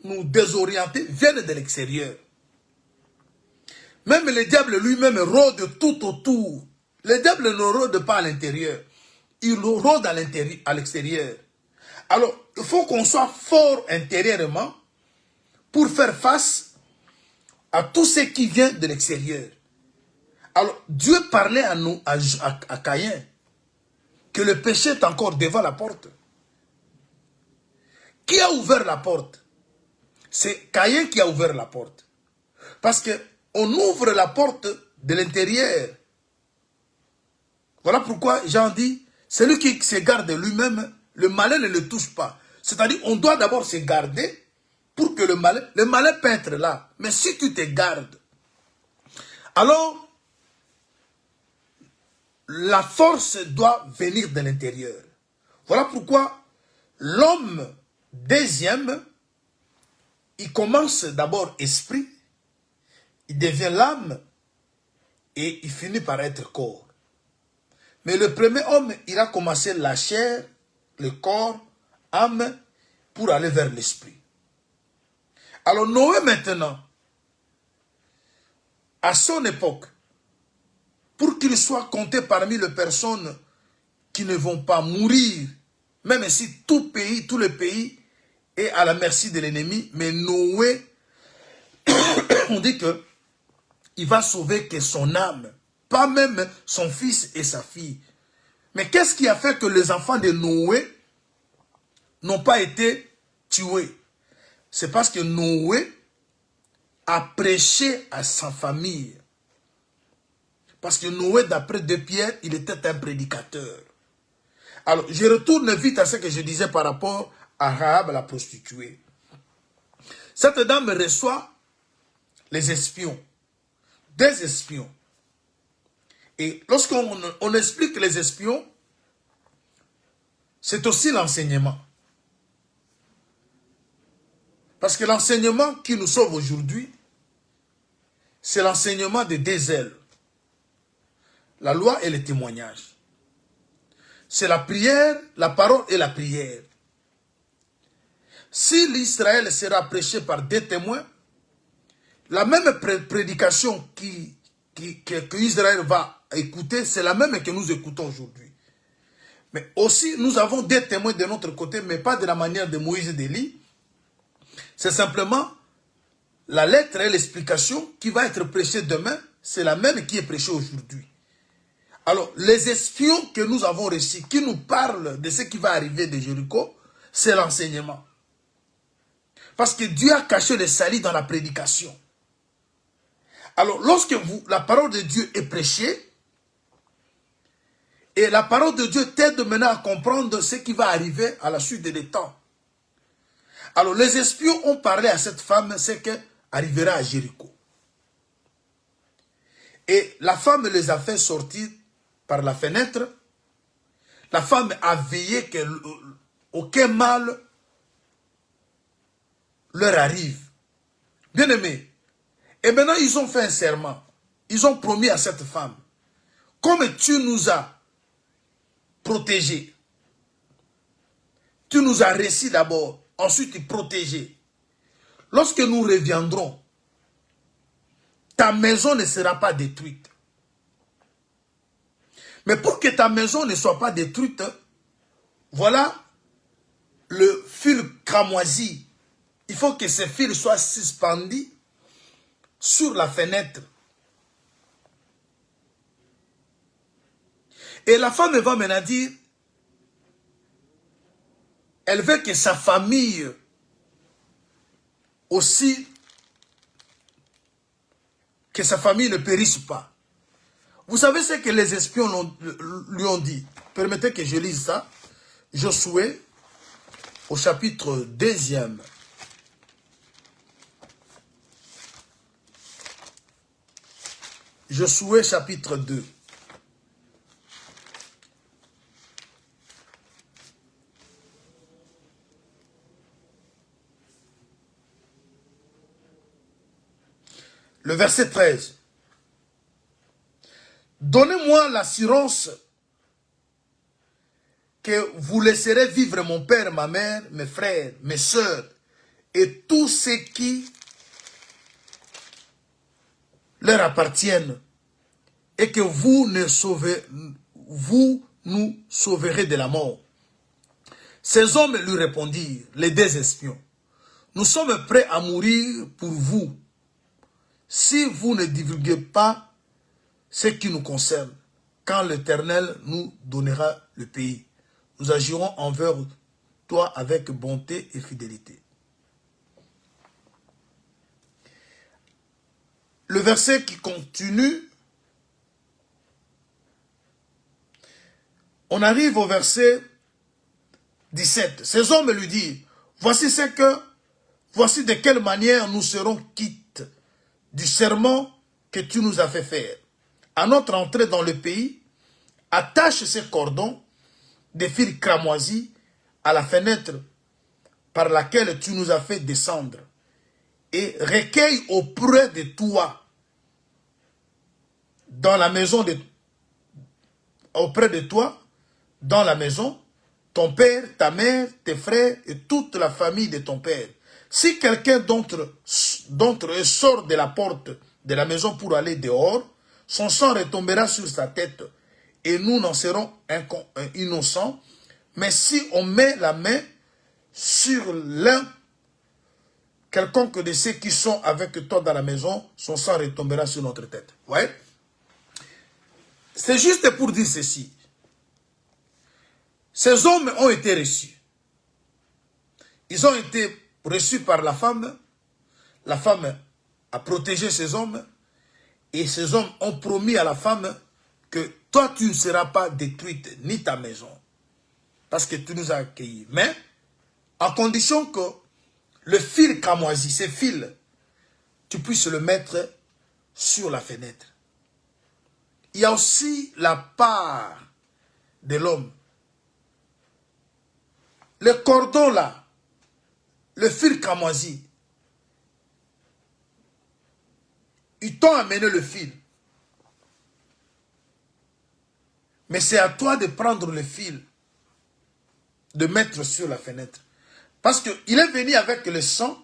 nous désorienter viennent de l'extérieur. Même le diable lui-même rôde tout autour. Le diable ne rôde pas à l'intérieur. Il rôde à l'extérieur. Alors, il faut qu'on soit fort intérieurement pour faire face à tout ce qui vient de l'extérieur. Alors, Dieu parlait à Caïn que le péché est encore devant la porte. Qui a ouvert la porte? C'est Caïn qui a ouvert la porte. Parce qu'on ouvre la porte de l'intérieur. Voilà pourquoi Jean dit, celui qui se garde lui-même, le malin ne le touche pas. C'est-à-dire, on doit d'abord se garder pour que le malin peut être là. Mais si tu te gardes, alors, la force doit venir de l'intérieur. Voilà pourquoi l'homme deuxième, il commence d'abord esprit, il devient l'âme et il finit par être corps. Mais le premier homme, il a commencé la chair, le corps, âme, pour aller vers l'esprit. Alors Noé maintenant, à son époque, pour qu'il soit compté parmi les personnes qui ne vont pas mourir, même si tout le pays est à la merci de l'ennemi, mais Noé, on dit que il va sauver que son âme, pas même son fils et sa fille. Mais qu'est-ce qui a fait que les enfants de Noé n'ont pas été tués? C'est parce que Noé a prêché à sa famille. Parce que Noé, d'après 2 Pierre, il était un prédicateur. Alors, je retourne vite à ce que je disais par rapport à Rahab, la prostituée. Cette dame reçoit les espions, des espions. Et lorsqu'on explique les espions, c'est aussi l'enseignement. Parce que l'enseignement qui nous sauve aujourd'hui, c'est l'enseignement de 2 ailes. La loi et le témoignage. C'est la prière, la parole et la prière. Si l'Israël sera prêché par 2 témoins, la même prédication que Israël va écouter, c'est la même que nous écoutons aujourd'hui. Mais aussi, nous avons 2 témoins de notre côté, mais pas de la manière de Moïse et d'Élie. C'est simplement la lettre et l'explication qui va être prêchée demain, c'est la même qui est prêchée aujourd'hui. Alors, les espions que nous avons reçus, qui nous parlent de ce qui va arriver de Jéricho, c'est l'enseignement. Parce que Dieu a caché le salut dans la prédication. Alors, lorsque la parole de Dieu est prêchée, et la parole de Dieu t'aide maintenant à comprendre ce qui va arriver à la suite des temps. Alors, les espions ont parlé à cette femme ce qui arrivera à Jéricho. Et la femme les a fait sortir par la fenêtre. La femme a veillé qu'aucun mal leur arrive. Bien aimé. Et maintenant, ils ont fait un serment. Ils ont promis à cette femme, comme tu nous as protégés, tu nous as réussi d'abord, ensuite protégés. Lorsque nous reviendrons, ta maison ne sera pas détruite. Mais pour que ta maison ne soit pas détruite, voilà le fil cramoisi. Il faut que ce fil soit suspendu sur la fenêtre. Et la femme va maintenant dire, elle veut que sa famille aussi, que sa famille ne périsse pas. Vous savez ce que les espions lui ont dit? Permettez que je lise ça. Josué, au chapitre 2e. Josué, chapitre 2. Le verset 13. Donnez-moi l'assurance que vous laisserez vivre mon père, ma mère, mes frères, mes sœurs et tous ceux qui leur appartiennent et que vous nous sauverez de la mort. Ces hommes lui répondirent, les 2 espions, nous sommes prêts à mourir pour vous si vous ne divulguez pas ce qui nous concerne, quand l'Éternel nous donnera le pays. Nous agirons envers toi avec bonté et fidélité. Le verset qui continue, on arrive au verset 17. Ces hommes lui disent, voici de quelle manière nous serons quittes du serment que tu nous as fait faire. À notre entrée dans le pays, attache ces cordons de fil cramoisi à la fenêtre par laquelle tu nous as fait descendre et recueille auprès de toi dans la maison auprès de toi dans la maison ton père, ta mère, tes frères et toute la famille de ton père. Si quelqu'un d'entre eux sort de la porte de la maison pour aller dehors, son sang retombera sur sa tête et nous n'en serons innocents. Mais si on met la main sur l'un, quelconque de ceux qui sont avec toi dans la maison, son sang retombera sur notre tête. Ouais. C'est juste pour dire ceci. Ces hommes ont été reçus. Ils ont été reçus par la femme. La femme a protégé ces hommes. Et ces hommes ont promis à la femme que toi, tu ne seras pas détruite, ni ta maison. Parce que tu nous as accueillis. Mais, à condition que le fil cramoisi, ces fils, tu puisses le mettre sur la fenêtre. Il y a aussi la part de l'homme. Le cordon là, le fil cramoisi, ils t'ont amené le fil. Mais c'est à toi de prendre le fil, de mettre sur la fenêtre. Parce qu'il est venu avec le sang,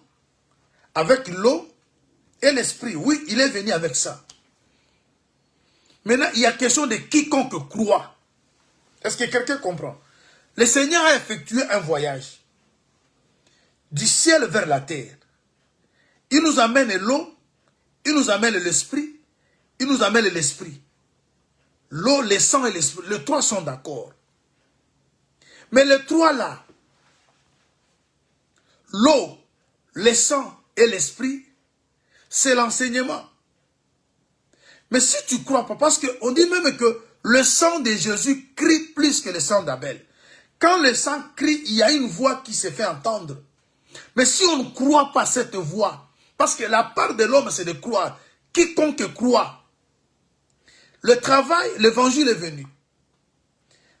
avec l'eau et l'esprit. Oui, il est venu avec ça. Maintenant, il y a question de quiconque croit. Est-ce que quelqu'un comprend? Le Seigneur a effectué un voyage du ciel vers la terre. Il nous amène l'eau, il nous amène l'esprit, il nous amène l'esprit. L'eau, le sang et l'esprit, les trois sont d'accord. Mais les trois là, l'eau, le sang et l'esprit, c'est l'enseignement. Mais si tu ne crois pas, parce qu'on dit même que le sang de Jésus crie plus que le sang d'Abel. Quand le sang crie, il y a une voix qui se fait entendre. Mais si on ne croit pas cette voix, parce que la part de l'homme c'est de croire, quiconque croit, le travail, l'évangile est venu.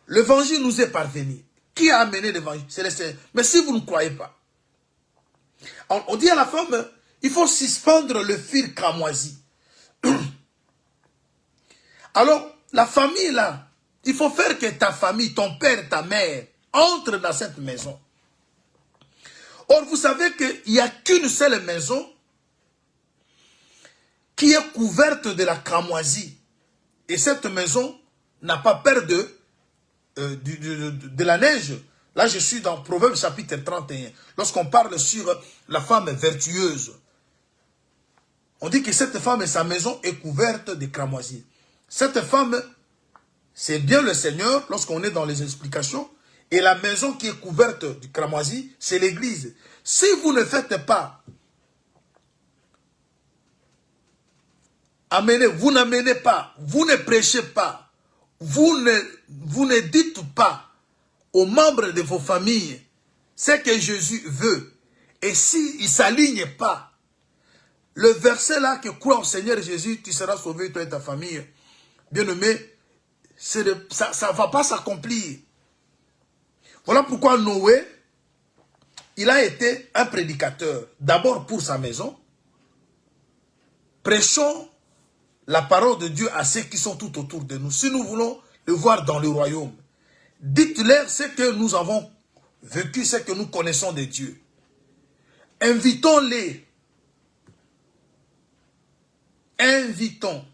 L'évangile nous est parvenu. Qui a amené l'évangile? C'est le Seigneur. Mais si vous ne croyez pas, on dit à la femme, il faut suspendre le fil cramoisi. Alors, la famille là, il faut faire que ta famille, ton père, ta mère, entrent dans cette maison. Or, vous savez qu'il n'y a qu'une seule maison qui est couverte de la cramoisie. Et cette maison n'a pas peur de la neige. Là, je suis dans Proverbe chapitre 31. Lorsqu'on parle sur la femme vertueuse, on dit que cette femme et sa maison est couverte de cramoisie. Cette femme, c'est bien le Seigneur lorsqu'on est dans les explications. Et la maison qui est couverte du cramoisi, c'est l'église. Si vous ne faites pas, vous n'amenez pas, vous ne prêchez pas, vous ne dites pas aux membres de vos familles ce que Jésus veut. Et s'il ne s'aligne pas, le verset là que croit au Seigneur Jésus, tu seras sauvé, toi et ta famille. Bien-aimé, ça ne va pas s'accomplir. Voilà pourquoi Noé, il a été un prédicateur, d'abord pour sa maison. Prêchons la parole de Dieu à ceux qui sont tout autour de nous. Si nous voulons le voir dans le royaume, dites-leur ce que nous avons vécu, ce que nous connaissons de Dieu. Invitons-les. Invitons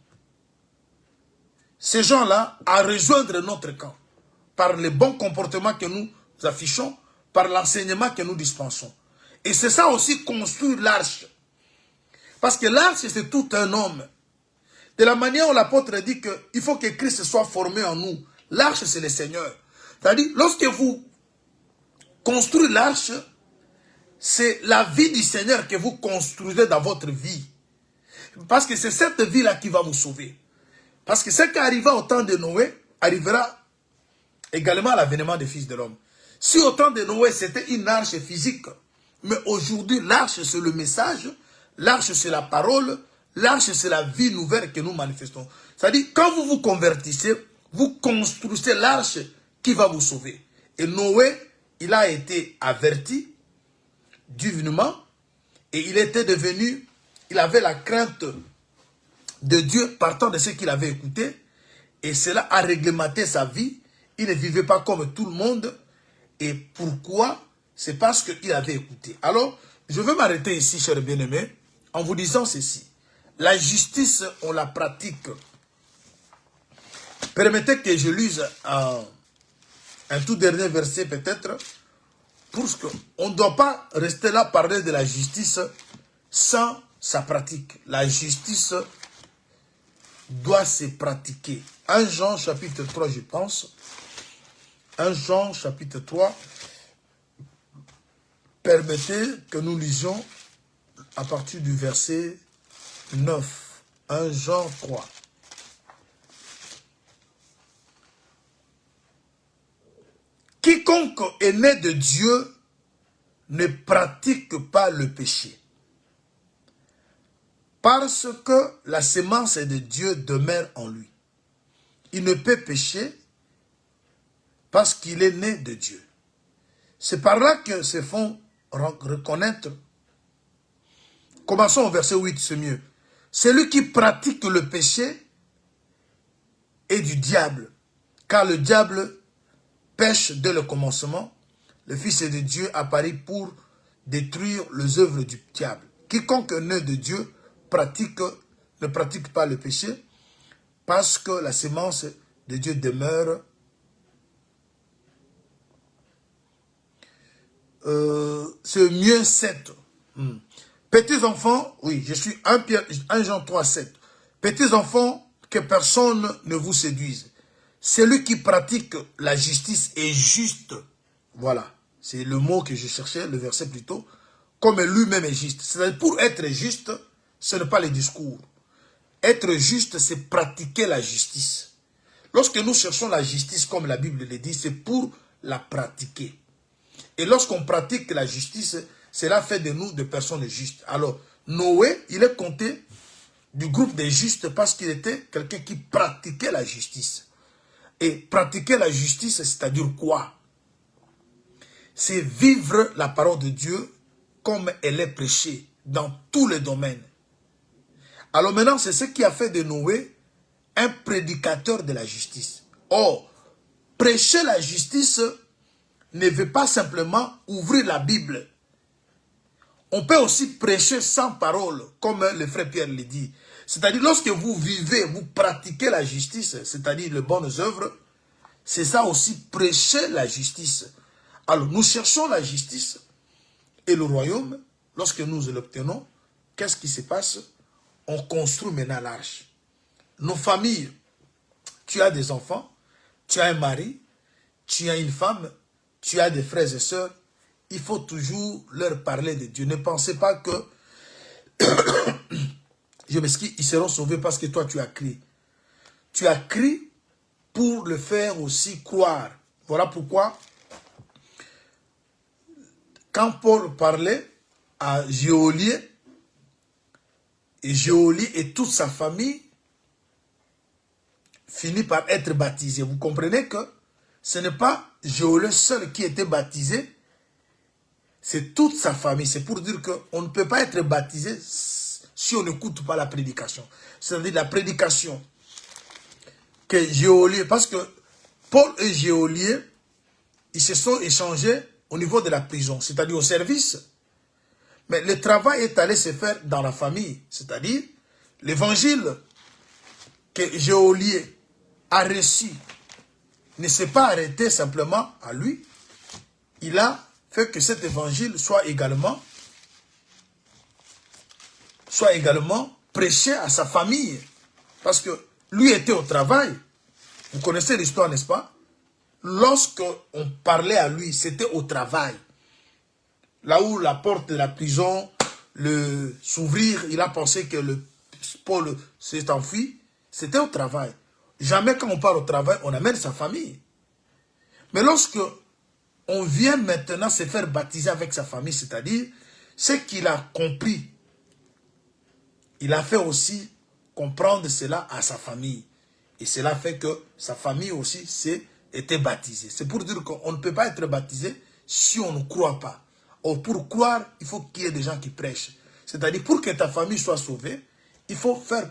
ces gens-là à rejoindre notre camp par le bon comportement que nous affichons, par l'enseignement que nous dispensons. Et c'est ça aussi construire l'arche. Parce que l'arche, c'est tout un homme. De la manière où l'apôtre dit qu'il faut que Christ soit formé en nous. L'arche, c'est le Seigneur. C'est-à-dire, lorsque vous construisez l'arche, c'est la vie du Seigneur que vous construisez dans votre vie. Parce que c'est cette vie-là qui va vous sauver. Parce que ce qui arriva au temps de Noé, arrivera également à l'avènement des fils de l'homme. Si au temps de Noé, c'était une arche physique, mais aujourd'hui, l'arche, c'est le message, l'arche, c'est la parole, l'arche, c'est la vie nouvelle que nous manifestons. C'est-à-dire, quand vous vous convertissez, vous construisez l'arche qui va vous sauver. Et Noé, il a été averti divinement, et il était devenu, il avait la crainte de Dieu partant de ce qu'il avait écouté, et cela a réglementé sa vie. Il ne vivait pas comme tout le monde. Et pourquoi? C'est parce qu'il avait écouté. Alors, je veux m'arrêter ici, chers bien-aimés, en vous disant ceci. la justice, on la pratique. Permettez que je lise un tout dernier verset peut-être, parce qu'on ne doit pas rester là parler de la justice sans sa pratique. La justice doit se pratiquer. 1 Jean chapitre 3, je pense. 1 Jean chapitre 3. Permettez que nous lisions à partir du verset 9. 1 Jean 3. Quiconque est né de Dieu ne pratique pas le péché. Parce que la sémence de Dieu demeure en lui. Il ne peut pécher parce qu'il est né de Dieu. C'est par là que se font reconnaître. Commençons au verset 8, c'est mieux. Celui qui pratique le péché est du diable, car le diable pêche dès le commencement. Le Fils de Dieu apparu pour détruire les œuvres du diable. Quiconque est né de Dieu ne pratique pas le péché, parce que la sémence de Dieu demeure. C'est mieux 7. Petits enfants, oui, je suis 1 Jean 3, 7. Petits enfants, que personne ne vous séduise. Celui qui pratique la justice est juste. Voilà, c'est le mot que je cherchais, le verset plutôt. Comme lui-même est juste. C'est-à-dire, pour être juste, ce n'est pas les discours. Être juste, c'est pratiquer la justice. Lorsque nous cherchons la justice, comme la Bible le dit, c'est pour la pratiquer. Et lorsqu'on pratique la justice, cela fait de nous des personnes justes. Alors, Noé, il est compté du groupe des justes parce qu'il était quelqu'un qui pratiquait la justice. Et pratiquer la justice, c'est-à-dire quoi? C'est vivre la parole de Dieu comme elle est prêchée dans tous les domaines. Alors maintenant, c'est ce qui a fait de Noé un prédicateur de la justice. Or, prêcher la justice ne veut pas simplement ouvrir la Bible. On peut aussi prêcher sans parole, comme le frère Pierre le dit. C'est-à-dire, lorsque vous vivez, vous pratiquez la justice, c'est-à-dire les bonnes œuvres, c'est ça aussi, prêcher la justice. Alors, nous cherchons la justice et le royaume. Lorsque nous l'obtenons, qu'est-ce qui se passe? On construit maintenant l'arche. Nos familles, tu as des enfants, tu as un mari, tu as une femme, tu as des frères et sœurs, il faut toujours leur parler de Dieu. Ne pensez pas que, je m'excuse, ils seront sauvés parce que toi tu as crié. Tu as crié pour le faire aussi croire. Voilà pourquoi, quand Paul parlait à Géolier, et Géolier et toute sa famille finit par être baptisés. Vous comprenez que ce n'est pas Géolier seul qui était baptisé, c'est toute sa famille. C'est pour dire qu'on ne peut pas être baptisé si on n'écoute pas la prédication. C'est-à-dire la prédication que Géolier, parce que Paul et Géolier, ils se sont échangés au niveau de la prison, c'est-à-dire au service. Mais le travail est allé se faire dans la famille, c'est-à-dire l'évangile que Géolier a reçu ne s'est pas arrêté simplement à lui. Il a fait que cet évangile soit également prêché à sa famille. Parce que lui était au travail. Vous connaissez l'histoire, n'est-ce pas? Lorsque on parlait à lui, c'était au travail. Là où la porte de la prison s'ouvrir, il a pensé que Paul s'est enfui. C'était au travail. Jamais quand on part au travail, on amène sa famille. Mais lorsque on vient maintenant se faire baptiser avec sa famille, c'est-à-dire ce qu'il a compris, il a fait aussi comprendre cela à sa famille. Et cela fait que sa famille aussi s'est été baptisée. C'est pour dire qu'on ne peut pas être baptisé si on ne croit pas. Or, pour croire, il faut qu'il y ait des gens qui prêchent. C'est-à-dire, pour que ta famille soit sauvée, il faut faire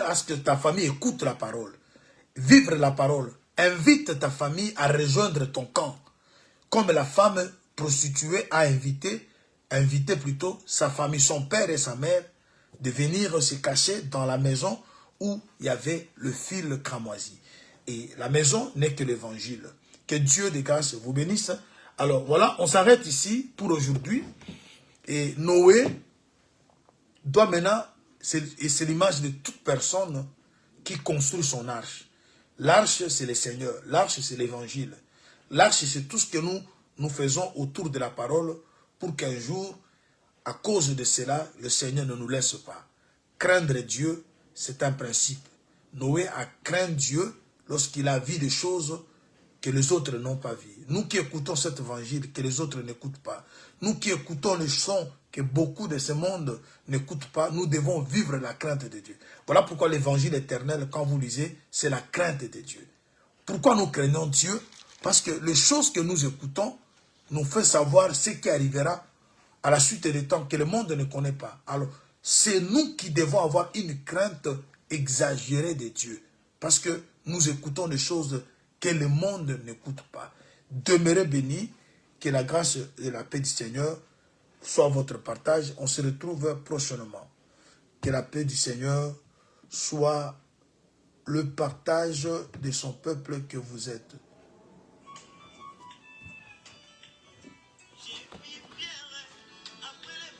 à ce que ta famille écoute la parole. Vivre la parole. Invite ta famille à rejoindre ton camp. Comme la femme prostituée a invité plutôt sa famille, son père et sa mère, de venir se cacher dans la maison où il y avait le fil cramoisi. Et la maison n'est que l'évangile. Que Dieu de grâce vous bénisse. Alors voilà, on s'arrête ici pour aujourd'hui. Et Noé doit maintenant, c'est l'image de toute personne qui construit son arche. L'arche, c'est le Seigneur. L'arche, c'est l'évangile. L'arche, c'est tout ce que nous faisons autour de la parole pour qu'un jour, à cause de cela, le Seigneur ne nous laisse pas. Craindre Dieu, c'est un principe. Noé a craint Dieu lorsqu'il a vu des choses que les autres n'ont pas vues. Nous qui écoutons cet évangile, que les autres n'écoutent pas. Nous qui écoutons les sons que beaucoup de ce monde n'écoutent pas, nous devons vivre la crainte de Dieu. Voilà pourquoi l'évangile éternel, quand vous lisez, c'est la crainte de Dieu. Pourquoi nous craignons Dieu? Parce que les choses que nous écoutons nous font savoir ce qui arrivera à la suite des temps que le monde ne connaît pas. Alors, c'est nous qui devons avoir une crainte exagérée de Dieu. Parce que nous écoutons des choses que le monde n'écoute pas. Demeurez bénis, que la grâce et la paix du Seigneur soient votre partage. On se retrouve prochainement. Que la paix du Seigneur soit le partage de son peuple que vous êtes.